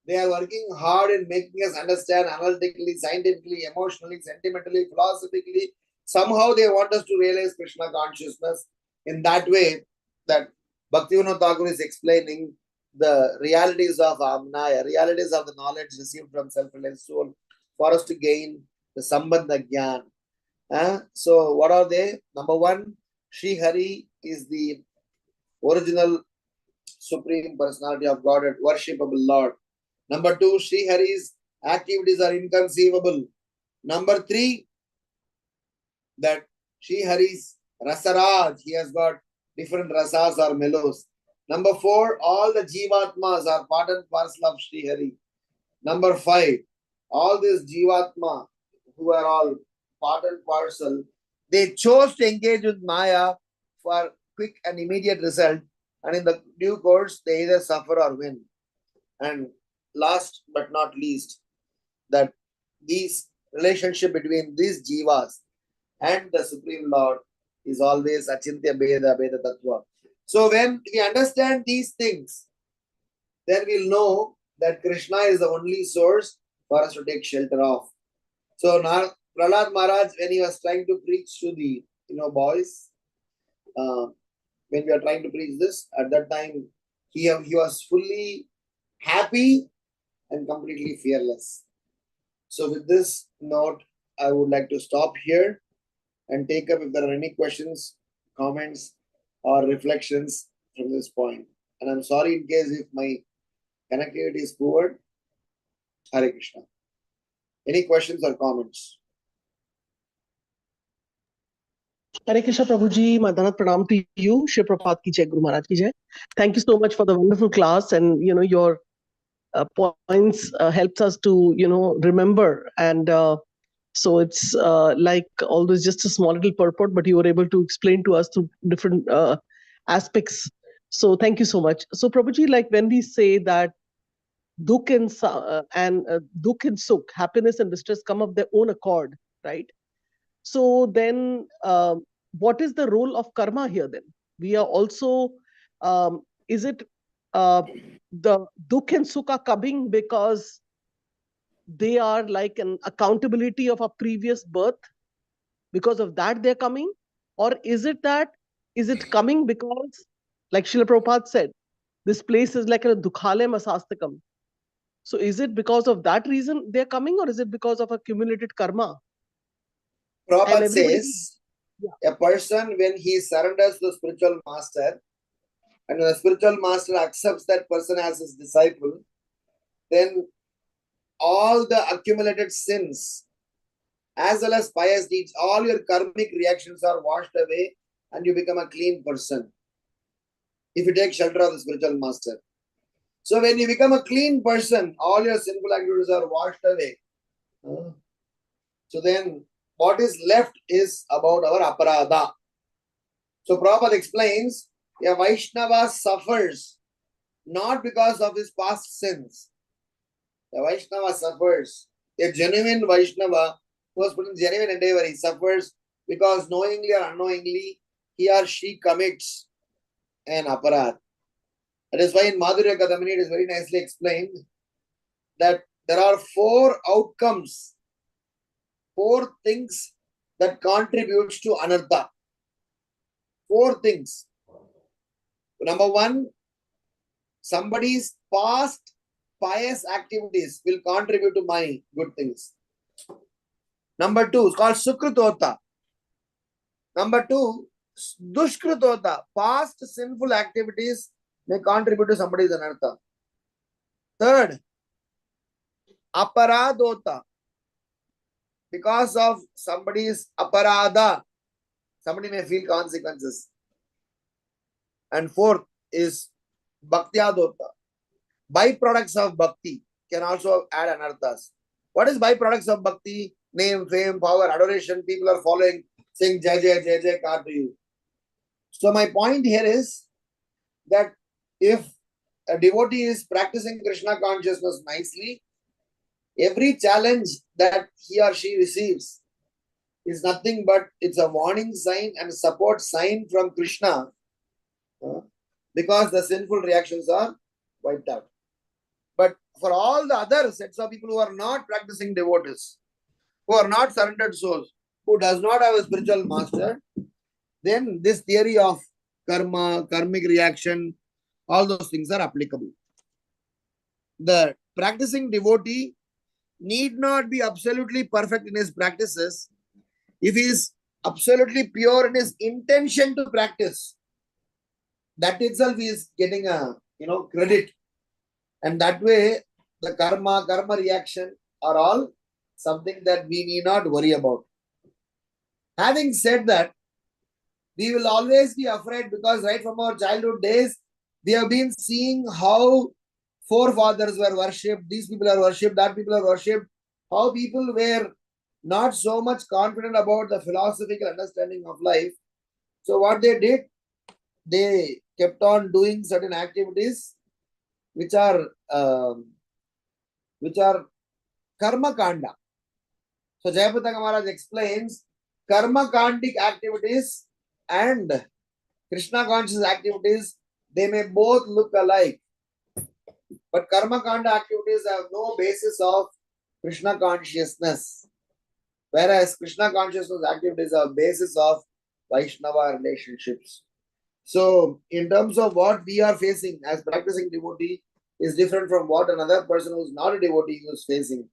they are working hard in making us understand analytically, scientifically, emotionally, sentimentally, philosophically. Somehow they want us to realize Krishna consciousness in that way that Bhaktivinoda Thakur is explaining the realities of Amnaya, realities of the knowledge received from self-realized soul for us to gain the Sambandha Gyan. So what are they? Number one, Sri Hari is the original Supreme Personality of Godhead, worshipable Lord. Number two, Sri Hari's activities are inconceivable. Number three, that Sri Hari's Rasaraj, he has got different rasas or mellows. Number four, all the Jivatmas are part and parcel of Sri Hari. Number five, all these Jivatma who are all part and parcel, they chose to engage with Maya for quick and immediate result, and in the due course, they either suffer or win. And last but not least, that these relationship between these jivas and the Supreme Lord is always Achintya Bheda Bheda Tattva. So when we understand these things, then we'll know that Krishna is the only source for us to take shelter of. So now Prahlad Maharaj, when he was trying to preach to the boys, when we are trying to preach this, at that time he was fully happy and completely fearless. So with this note, I would like to stop here and take up if there are any questions, comments, or reflections from this point. And I'm sorry in case if my connectivity is poor. Hare Krishna. Any questions or comments? Hare Krishna Prabhuji, Madanat Pranam to you. Shri Prabhupada ki jai, Guru Maharaj ki jai. Thank you so much for the wonderful class, and your points helps us to remember, and so it's like always just a small little purport, but you were able to explain to us through different aspects. So thank you so much. So Prabhuji, like when we say that dukh and sukh, happiness and distress come of their own accord, right? So then what is the role of karma here then? We are also, is it the dukh and sukh are coming because they are like an accountability of a previous birth? Because of that they're coming? Or is it coming because, like Srila Prabhupada said, this place is like a dukhale masastakam. So is it because of that reason they're coming, or is it because of accumulated karma? Prabhupada says, a person, when he surrenders to the spiritual master, and the spiritual master accepts that person as his disciple, then all the accumulated sins, as well as pious deeds, all your karmic reactions are washed away and you become a clean person. If you take shelter of the spiritual master. So when you become a clean person, all your sinful activities are washed away. So then what is left is about our aparadha. So Prabhupada explains, a Vaishnava suffers not because of his past sins. A Vaishnava suffers. A genuine Vaishnava who has put in genuine endeavor, he suffers because knowingly or unknowingly he or she commits an aparad. That is why in Madhurya Kadamini it is very nicely explained that there are 4 outcomes, 4 things that contributes to anartha. 4 things. Number 1, somebody's past pious activities will contribute to my good things. Number 2 is called Sukritota. Number 2, Dushkritota. Past sinful activities may contribute to somebody's anartha. Third, Aparadota. Because of somebody's aparada, somebody may feel consequences. And fourth is Bhaktyadota. Byproducts of bhakti can also add anarthas. What is byproducts of bhakti? Name, fame, power, adoration. People are following, saying Jai Jai Jai Jai Kar to you. So my point here is that if a devotee is practicing Krishna consciousness nicely, every challenge that he or she receives is nothing but it's a warning sign and support sign from Krishna, because the sinful reactions are wiped out. But for all the other sets of people who are not practicing devotees, who are not surrendered souls, who does not have a spiritual master, then this theory of karma, karmic reaction, all those things are applicable. The practicing devotee need not be absolutely perfect in his practices. If he is absolutely pure in his intention to practice, that itself is getting a credit. And that way, the karma reaction are all something that we need not worry about. Having said that, we will always be afraid because right from our childhood days, we have been seeing how forefathers were worshipped, these people are worshipped, that people are worshipped, how people were not so much confident about the philosophical understanding of life. So what they did, they kept on doing certain activities which are karma kanda. So Jayapataka Maharaj explains karma kandic activities and Krishna conscious activities, they may both look alike. But karma kanda activities have no basis of Krishna consciousness, whereas Krishna consciousness activities are basis of Vaishnava relationships. So, in terms of what we are facing as practicing devotee is different from what another person who is not a devotee is facing.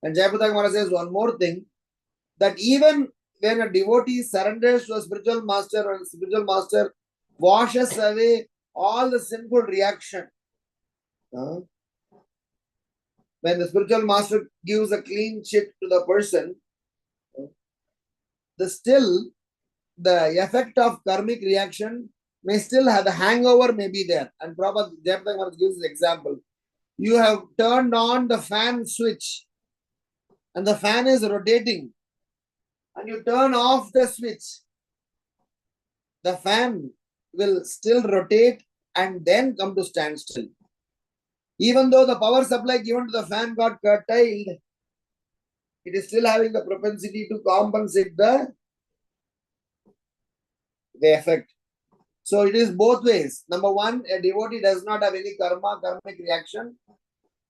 And Jayapataka Maharaj says one more thing, that even when a devotee surrenders to a spiritual master or a spiritual master washes away all the sinful reaction, when the spiritual master gives a clean sheet to the person, the effect of karmic reaction may still have, the hangover may be there. And Prabhupada Jayapataka Maharaj gives an example. You have turned on the fan switch and the fan is rotating, and you turn off the switch. The fan will still rotate and then come to standstill. Even though the power supply given to the fan got curtailed, it is still having the propensity to compensate the effect. So it is both ways. Number one, a devotee does not have any karmic reaction.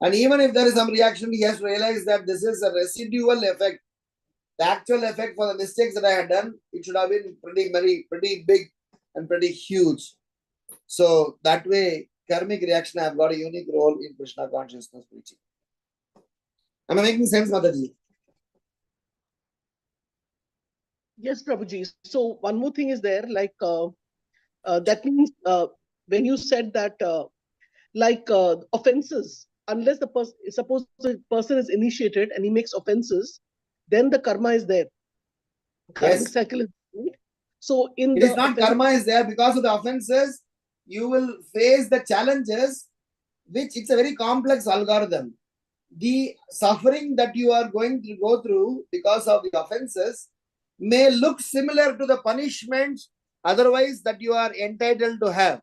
And even if there is some reaction, he has to realize that this is a residual effect. The actual effect for the mistakes that I had done, it should have been pretty big and pretty huge. So that way, karmic reaction have got a unique role in Krishna consciousness preaching. Am I making sense, Mataji? Yes, Prabhuji. So one more thing is there, like that means when you said that offenses, unless the person, suppose the person is initiated and he makes offenses, then the karma is there. Karmic cycle is right. So in it is not karma is there because of the offenses. You will face the challenges, which it's a very complex algorithm. the suffering that you are going to go through because of the offenses may look similar to the punishments otherwise that you are entitled to have.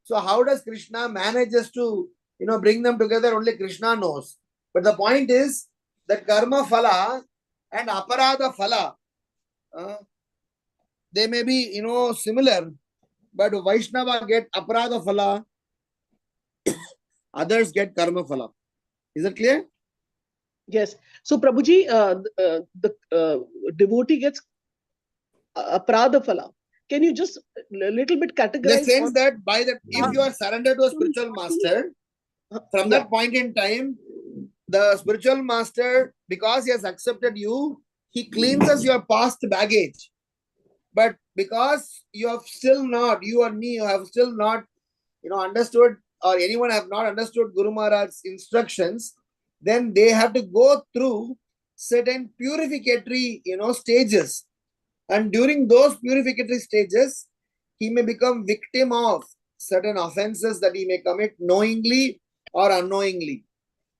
So how does Krishna manages to bring them together? Only Krishna knows. But the point is that karma phala and aparadha phala, they may be similar, but Vaishnava get aparadha phala, others get karma phala. Is that clear? Yes. So Prabhuji, the devotee gets aparadha phala. Can you just a little bit In the categorize? sense that if you are surrendered to a spiritual master, from that point in time, the spiritual master, because he has accepted you, he cleanses your past baggage. But because you have still not, you or me, you have still not, understood, or anyone have not understood Guru Maharaj's instructions, then they have to go through certain purificatory, stages. And during those purificatory stages, he may become victim of certain offenses that he may commit knowingly or unknowingly.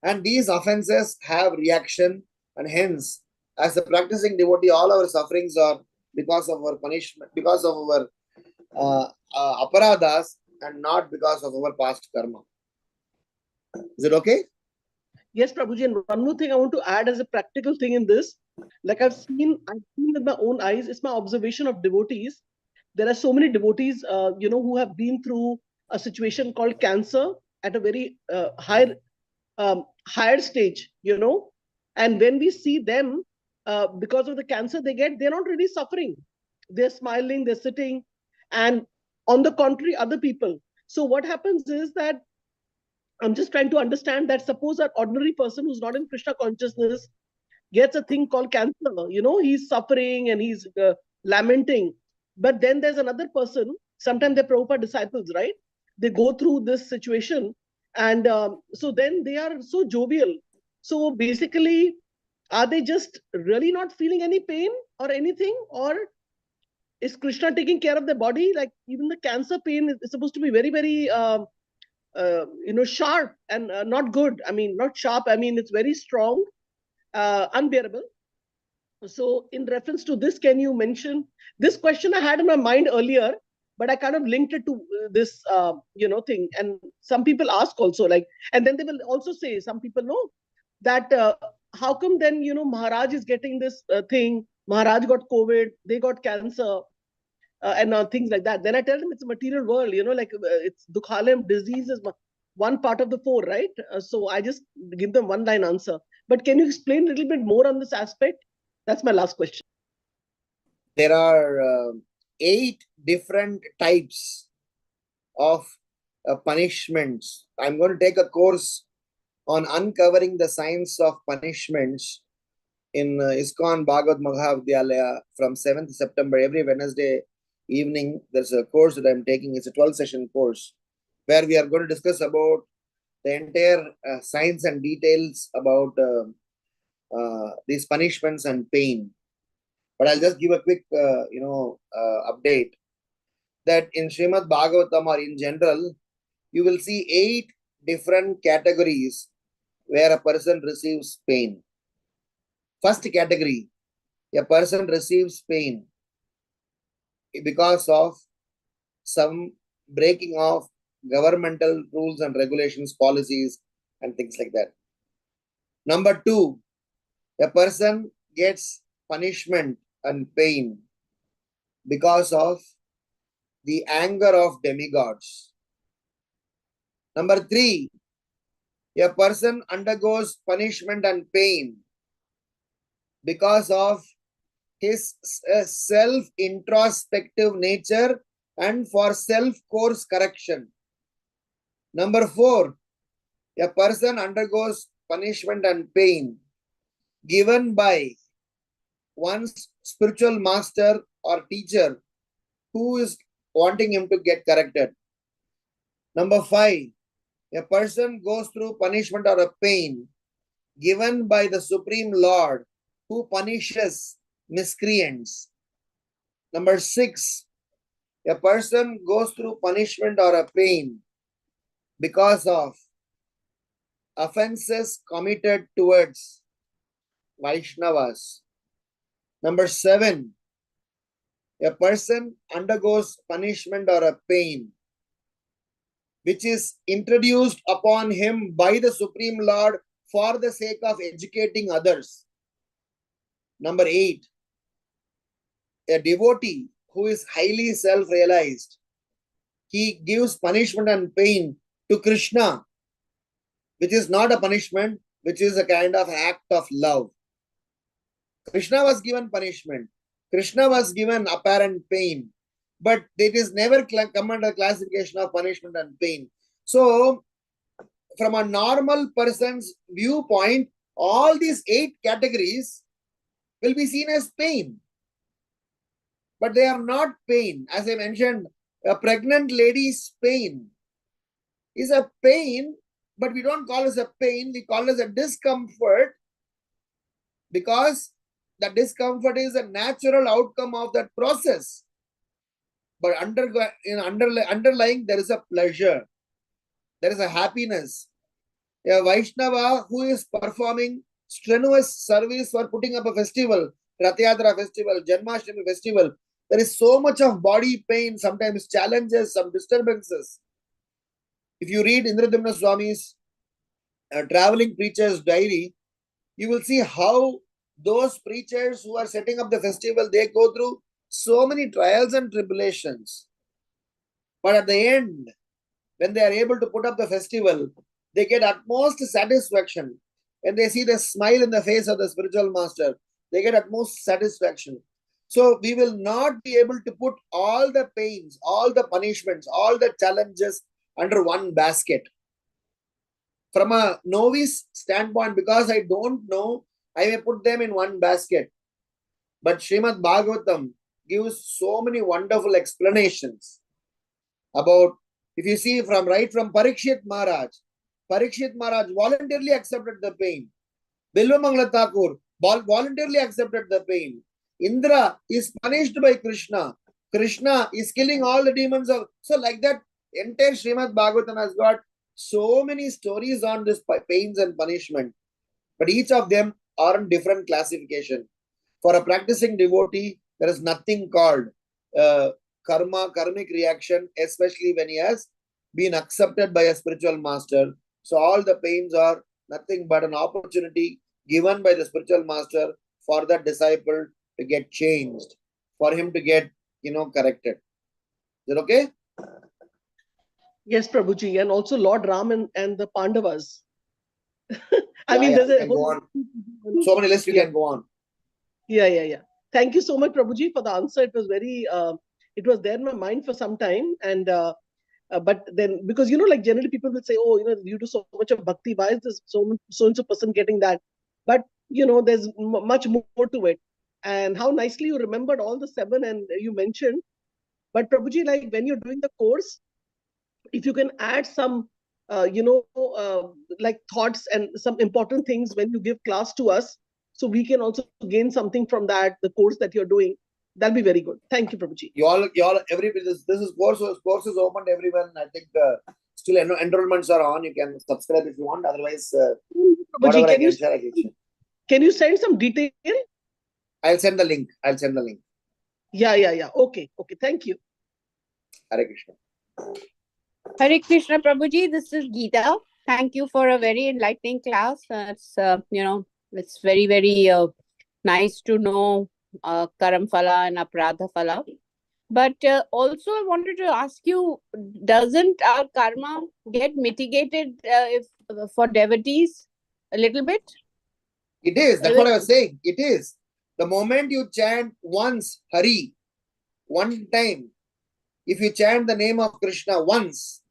And these offenses have reaction, and hence, as a practicing devotee, all our sufferings are because of our punishment, because of our aparadhas, and not because of our past karma. Is it okay? Yes, Prabhuji. And one more thing I want to add as a practical thing in this, like I've seen with my own eyes, it's my observation of devotees. There are so many devotees, who have been through a situation called cancer at a very higher stage, and when we see them, because of the cancer they get, they're not really suffering. They're smiling, they're sitting, and on the contrary, other people. So what happens is that I'm just trying to understand that suppose an ordinary person who's not in Krishna consciousness gets a thing called cancer, he's suffering and he's lamenting. But then there's another person, sometimes they're Prabhupada disciples, right? They go through this situation, and so then they are so jovial. So basically, are they just really not feeling any pain or anything? Or is Krishna taking care of their body? Like even the cancer pain is supposed to be very, very sharp and not good. I mean, not sharp. I mean, it's very strong, unbearable. So in reference to this, can you mention this question I had in my mind earlier, but I kind of linked it to this, thing. And some people ask also, like, and then they will also say, some people know that how come then, Maharaj is getting this thing, Maharaj got COVID, they got cancer, and things like that. Then I tell them it's a material world, like it's Dukhalem, disease is one part of the four, right? So I just give them one line answer. But can you explain a little bit more on this aspect? That's my last question. There are 8 different types of punishments. I'm going to take a course on uncovering the science of punishments in ISKCON Bhagavad Mahavidyalaya from 7th September. Every Wednesday evening, there's a course that I'm taking. It's a 12-session course where we are going to discuss about the entire science and details about these punishments and pain. But I'll just give a quick, update that in Srimad Bhagavatam or in general, you will see 8 different categories where a person receives pain. First category, a person receives pain because of some breaking of governmental rules and regulations, policies, and things like that. Number 2, a person gets punishment and pain because of the anger of demigods. Number 3, a person undergoes punishment and pain because of his self-introspective nature and for self-course correction. Number 4, a person undergoes punishment and pain given by one's spiritual master or teacher who is wanting him to get corrected. Number 5, a person goes through punishment or a pain given by the Supreme Lord who punishes miscreants. Number 6, a person goes through punishment or a pain because of offenses committed towards Vaishnavas. Number 7, a person undergoes punishment or a pain which is introduced upon him by the Supreme Lord for the sake of educating others. Number 8, a devotee who is highly self-realized, he gives punishment and pain to Krishna, which is not a punishment, which is a kind of act of love. Krishna was given punishment. Krishna was given apparent pain, but it is never come under classification of punishment and pain. So, from a normal person's viewpoint, all these 8 categories will be seen as pain. But they are not pain. As I mentioned, a pregnant lady's pain is a pain, but we don't call it a pain, we call it a discomfort, because the discomfort is a natural outcome of that process. But underlying, there is a pleasure, there is a happiness. A Vaishnava who is performing strenuous service for putting up a festival, Rath Yatra festival, Janmashtami festival, there is so much of body pain, sometimes challenges, some disturbances. If you read Indradumna Swami's traveling preacher's diary, you will see how those preachers who are setting up the festival, they go through so many trials and tribulations. But at the end, when they are able to put up the festival, they get utmost satisfaction. When they see the smile in the face of the spiritual master, they get utmost satisfaction. So we will not be able to put all the pains, all the punishments, all the challenges under one basket. From a novice standpoint, because I don't know, I may put them in one basket. But Srimad Bhagavatam gives so many wonderful explanations about, if you see from Parikshit Maharaj voluntarily accepted the pain. Bilvamangala Thakur voluntarily accepted the pain. Indra is punished by Krishna. Krishna is killing all the demons of. So like that, entire Srimad Bhagavatam has got so many stories on this pains and punishment. But each of them are in different classification. For a practicing devotee, there is nothing called karmic reaction, especially when he has been accepted by a spiritual master. So all the pains are nothing but an opportunity given by the spiritual master for the disciple to get changed, for him to get, corrected. Is that okay? Yes, Prabhuji, and also Lord Ram and the Pandavas. There's a whole, go on. So many lists we can go on. Yeah. Thank you so much, Prabhuji, for the answer. It was very, it was there in my mind for some time. And but then, because, like generally people will say, oh, you do so much of bhakti, why is this so-and-so person getting that? But, there's much more to it. And how nicely you remembered all the 7 and you mentioned. But Prabhuji, like when you're doing the course, if you can add some, like thoughts and some important things when you give class to us, so we can also gain something from that, the course that you're doing, that'll be very good. Thank you, Prabhuji. You all, everybody, this is course is open to everyone. I think still enrollments are on. You can subscribe if you want. Otherwise, Prabhuji, I can share. Can you send some detail? I'll send the link. Yeah. Okay. Thank you. Hare Krishna. Hare Krishna, Prabhuji. This is Geeta. Thank you for a very enlightening class. It's it's very, very nice to know Karam Phala and Aparadha Phala. But also I wanted to ask you, doesn't our karma get mitigated if for devotees a little bit? It is. That's what I was saying. It is. The moment you chant once Hari, one time, if you chant the name of Krishna once,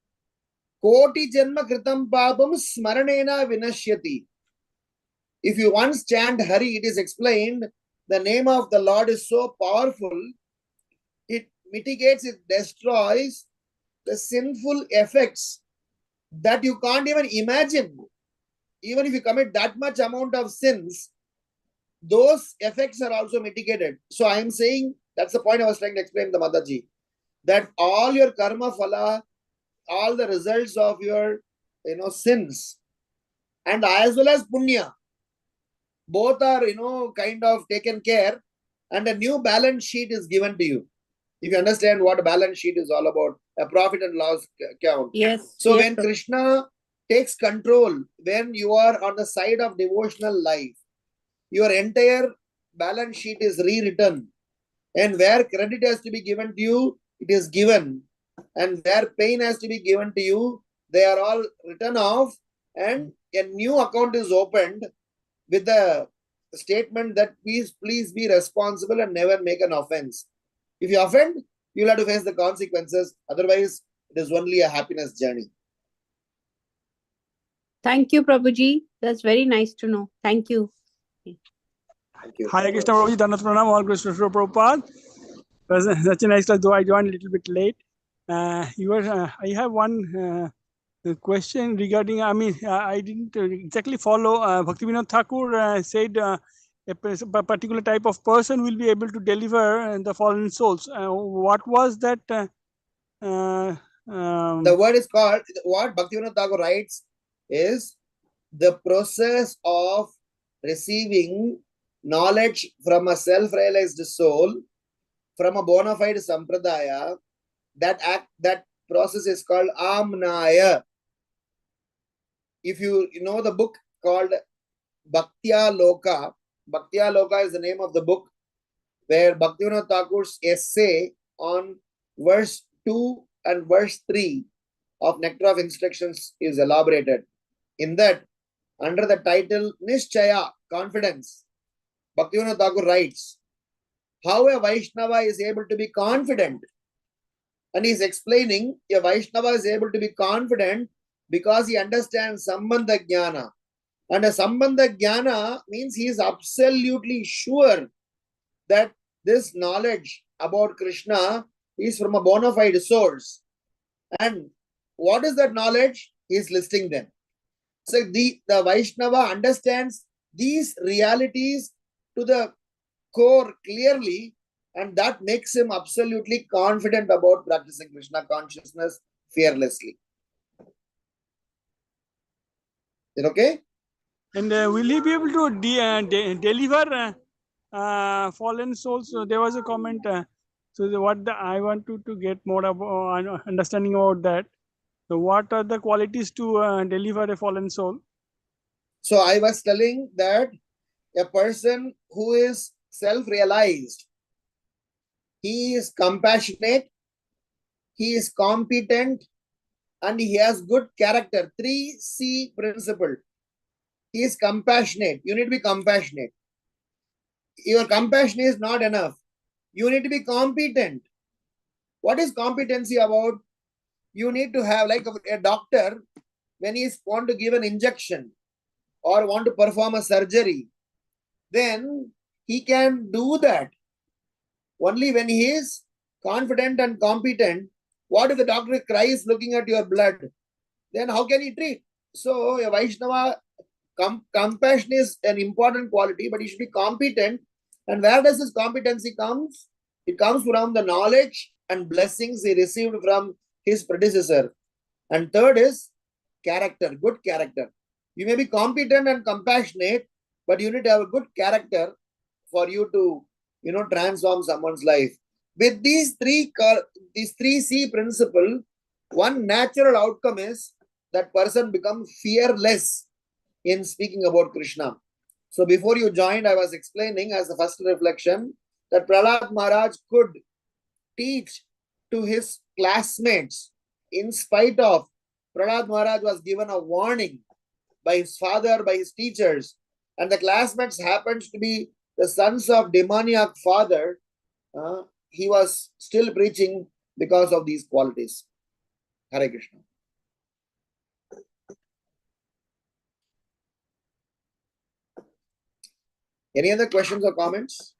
Koti Janma Kritam Papam Smaranena Vinashyati. If you once chant Hari, it is explained, the name of the Lord is so powerful, it mitigates, it destroys the sinful effects that you can't even imagine. Even if you commit that much amount of sins, those effects are also mitigated. So I am saying, that's the point I was trying to explain to Mataji, that all your karma phala, all the results of your sins, and as well as punya. Both are, kind of taken care, and a new balance sheet is given to you. If you understand what a balance sheet is all about, a profit and loss account. Yes. So yes, when Krishna takes control, when you are on the side of devotional life, your entire balance sheet is rewritten. And where credit has to be given to you, it is given. And where pain has to be given to you, they are all written off. And a new account is opened with the statement that please be responsible and never make an offense. If you offend, you'll have to face the consequences. Otherwise, it is only a happiness journey. Thank you, Prabhuji. That's very nice to know. Thank you. Thank you. Hare Krishna Prabhuji, Dhanat Pranam, all Krishna Prabhupada. It was such a nice class, though I joined a little bit late. I have one question regarding, I didn't exactly follow. Bhaktivinoda Thakur said a particular type of person will be able to deliver the fallen souls. What was that? The word is called, what Bhaktivinoda Thakur writes is the process of receiving knowledge from a self-realized soul, from a bona fide sampradaya. That process is called amnaya. If you know the book called Bhaktya Loka is the name of the book, where Bhaktivinoda Thakur's essay on verse 2 and verse 3 of Nectar of Instructions is elaborated. In that, under the title Nishchaya, confidence, Bhaktivinoda Thakur writes how a Vaishnava is able to be confident. And he is explaining a Vaishnava is able to be confident because he understands Sambandha Jnana. And a Sambandha Jnana means he is absolutely sure that this knowledge about Krishna is from a bona fide source. And what is that knowledge? He is listing them. So the Vaishnava understands these realities to the core clearly, and that makes him absolutely confident about practicing Krishna consciousness fearlessly. Is it okay? And will he be able to deliver fallen souls? So there was a comment. I want to get more about understanding about that. So what are the qualities to deliver a fallen soul? So I was telling that a person who is self-realized, he is compassionate, he is competent, and he has good character. 3C principle. He is compassionate. You need to be compassionate. Your compassion is not enough. You need to be competent. What is competency about? You need to have, like a doctor, when he want to give an injection or want to perform a surgery, then he can do that only when he is confident and competent. What if the doctor cries looking at your blood? Then how can he treat? So a Vaishnava, compassion is an important quality, but he should be competent. And where does this competency comes? It comes from the knowledge and blessings he received from his predecessor. And third is character, good character. You may be competent and compassionate, but you need to have a good character for you to, transform someone's life. With these three C principle, one natural outcome is that person becomes fearless in speaking about Krishna. So before you joined, I was explaining as the first reflection that Prahlad Maharaj could teach to his classmates in spite of Prahlad Maharaj was given a warning by his father, by his teachers, and the classmates happens to be the sons of demoniac father. He was still preaching because of these qualities. Hare Krishna. Any other questions or comments?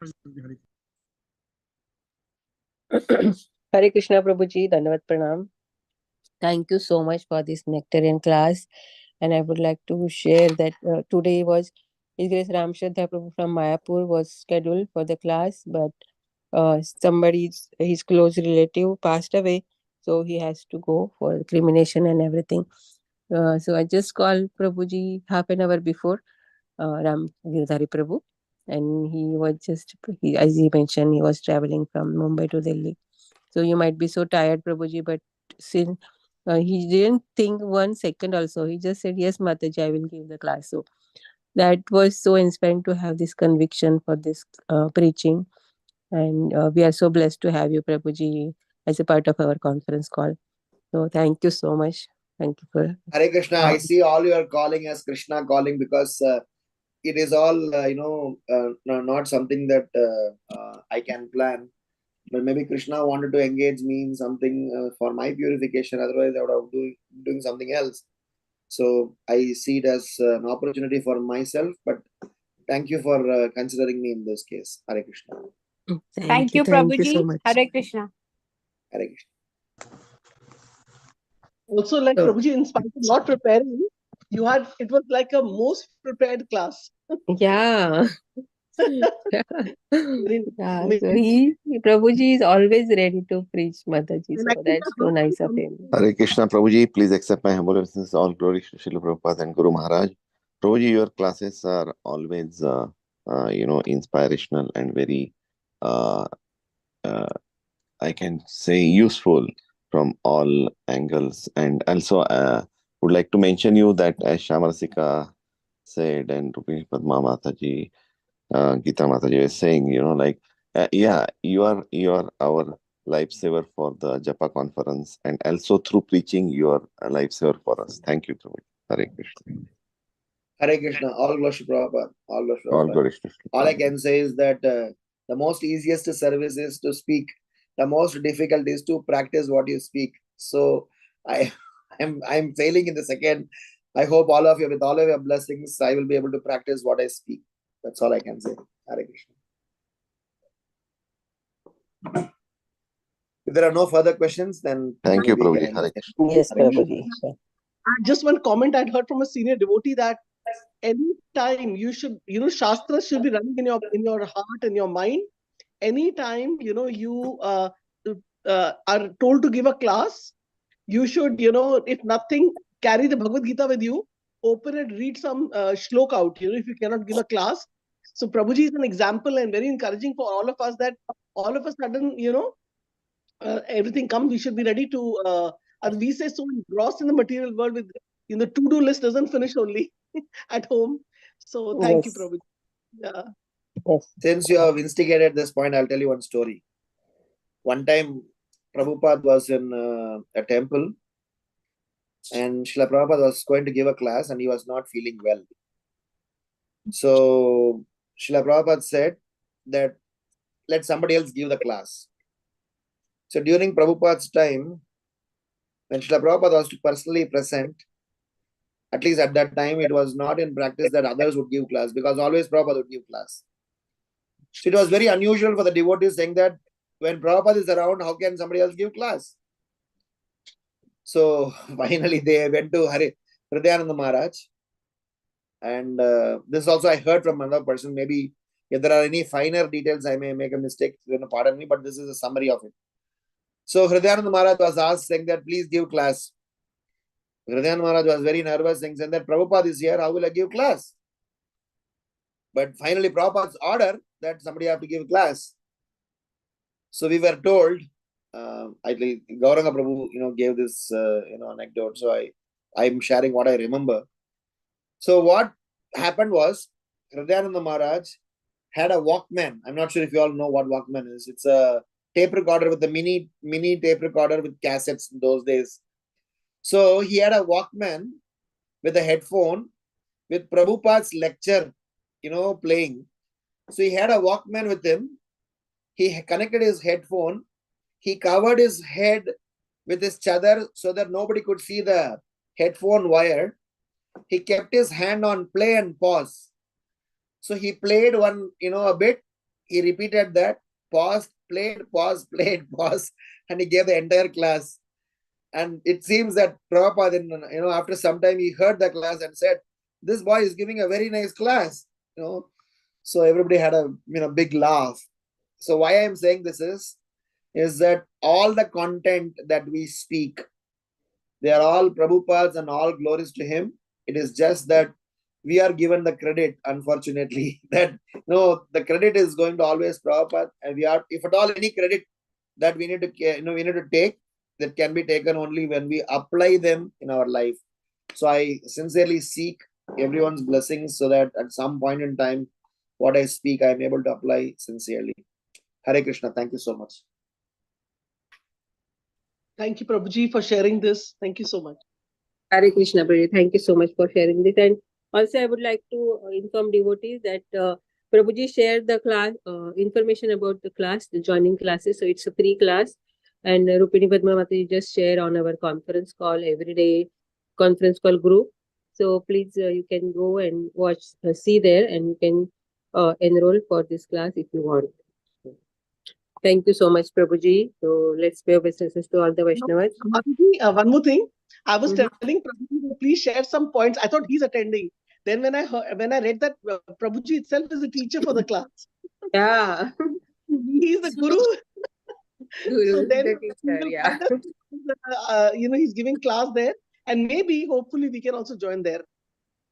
Hare Krishna Prabhuji, Dandavat Pranam. Thank you so much for this nectarian class. And I would like to share that today was His Grace Ramshraddha Prabhu from Mayapur was scheduled for the class, but his close relative passed away, so he has to go for cremation and everything. So I just called Prabhuji half an hour before Ram Girdhari Prabhu, and he was just, as he mentioned, he was traveling from Mumbai to Delhi. So you might be so tired, Prabhuji, but since he didn't think 1 second also, he just said, yes, Mataji, I will give the class. So that was so inspiring to have this conviction for this preaching. And we are so blessed to have you, Prabhuji, as a part of our conference call. So thank you so much. Thank you for. Hare Krishna, I see all you are calling as Krishna calling because it is all, not something that I can plan. But maybe Krishna wanted to engage me in something for my purification. Otherwise, I would have doing something else. So I see it as an opportunity for myself. But thank you for considering me in this case. Hare Krishna. Thank you, Thank you so Prabhuji. much. Hare Krishna. Hare Krishna. Also, like So- Prabhuji, in spite of not preparing, it was like a most prepared class. Yeah. Very Yeah. nice. So Prabhuji is always ready to preach Mataji. And So I think that's I've so heard nice of from him. Hare Krishna, Prabhuji, please accept my humble obeisances. All glory to Srila Prabhupada and Guru Maharaj. Prabhuji, your classes are always, inspirational and very, I can say, useful from all angles. And also, would like to mention you that as Shamarasika said, and Rupi Padma Mataji, Gita Mataji was saying, you are our lifesaver for the Japa conference, and also through preaching, you are a lifesaver for us. Thank you, Prabhuji. Hare Krishna. Hare Krishna. All glory to Prabhupada. All glory to All Prabhupada. glory to All I can say is that the most easiest service is to speak. The most difficult is to practice what you speak. So I'm failing in the second. I hope all of you, with all of your blessings, I will be able to practice what I speak. That's all I can say. Hare Krishna. If there are no further questions, then Thank you, we Prabhuji. can Hare end. Krishna. Yes, Prabhuji. just one comment I'd heard from a senior devotee that any time you should, Shastras should be running in your heart and your mind. Anytime, you are told to give a class, you should, if nothing, carry the Bhagavad Gita with you, open it, read some shlok out, if you cannot give a class. So Prabhuji is an example and very encouraging for all of us that all of a sudden, everything comes, we should be ready to, as we say, so engrossed in the material world with, the to-do list doesn't finish only at home. So thank you, Yes. Prabhuji. Yeah. Yes. Since you have instigated this point, I'll tell you one story. One time, Prabhupada was in a temple, and Srila Prabhupada was going to give a class, and he was not feeling well. So Srila Prabhupada said that let somebody else give the class. So during Prabhupada's time, when Srila Prabhupada was personally present, at least at that time, it was not in practice that others would give class, because always Prabhupada would give class. So it was very unusual for the devotees saying that when Prabhupada is around, how can somebody else give class? So finally they went to Hridayananda Maharaj. And this also I heard from another person. Maybe if there are any finer details, I may make a mistake. Pardon me, but this is a summary of it. So Hridayananda Maharaj was asked, saying that please give class. Hridayananda Maharaj was very nervous, saying that Prabhupada is here, how will I give class? But finally Prabhupada's order that somebody have to give class. So we were told, I think Gauranga Prabhu, gave this, anecdote. So I'm sharing what I remember. So what happened was, Hridayananda Maharaj had a Walkman. I'm not sure if you all know what Walkman is. It's a tape recorder with a mini tape recorder with cassettes in those days. So he had a Walkman with a headphone with Prabhupada's lecture, playing. So he had a Walkman with him. He connected his headphone. He covered his head with his chadar so that nobody could see the headphone wire. He kept his hand on play and pause. So he played one, a bit. He repeated that, paused, played, pause, played, pause, and he gave the entire class. And it seems that Prabhupada, after some time, he heard the class and said, this boy is giving a very nice class, So everybody had a, big laugh. So why I'm saying this is that all the content that we speak, They are all Prabhupads and all glories to him. It is just that we are given the credit, unfortunately, that no, the credit is going to always Prabhupada, and we are, if at all any credit that we need to, we need to take, that can be taken only when we apply them in our life. So I sincerely seek everyone's blessings so that at some point in time, what I speak, I am able to apply sincerely. Hare Krishna. Thank you so much. Thank you, Prabhuji, for sharing this. Thank you so much. Hare Krishna, Prabhuji. Thank you so much for sharing this. And also, I would like to inform devotees that Prabhuji shared the class information about the class, the joining classes. So it's a free class, and Rupini Padma Mataji just shared on our conference call, everyday conference call group. So please, you can go and watch, see there, and you can enroll for this class if you want. Thank you so much, Prabhuji. So let's pay obeisances to all the Vaishnavas. Prabhuji, one more thing. I was Mhm. telling Prabhuji to please share some points. I thought he's attending. Then when I read that Prabhuji itself is a teacher for the class. Yeah. He's the guru. Guru, So then the we teacher, will yeah. find that, he's giving class there, and maybe hopefully we can also join there.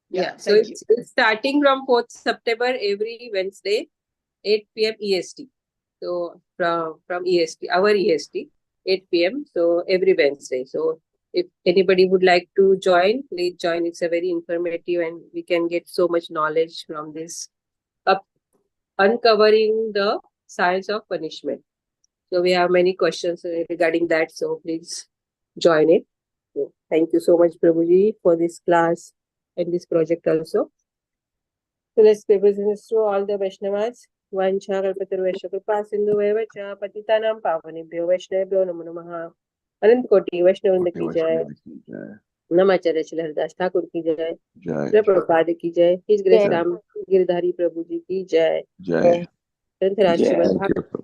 Yeah. So Thank you. it's starting from 4th September every Wednesday, 8 p.m. EST. So from EST, our EST, 8 p.m. So every Wednesday. So if anybody would like to join, please join. It's a very informative, and we can get so much knowledge from this, uncovering the science of punishment. So we have many questions regarding that. So please join it. So thank you so much, Prabhuji, for this class and this project also. So let's pay business to all the Vaishnavas. Vancha kalpatarvesha kripa sindhu vacha patitanam pavanebhyo Vaishnavabhyo namo namaha. Anant Koti Vaishnavrinda ki jai. Namacharya Shri Haridas Thakur ki jai. Prabhupada ki jai. His Grace Ram Girdhari Prabhuji ki jai. Jai. Granth Raj Jai. Srimad Thank you.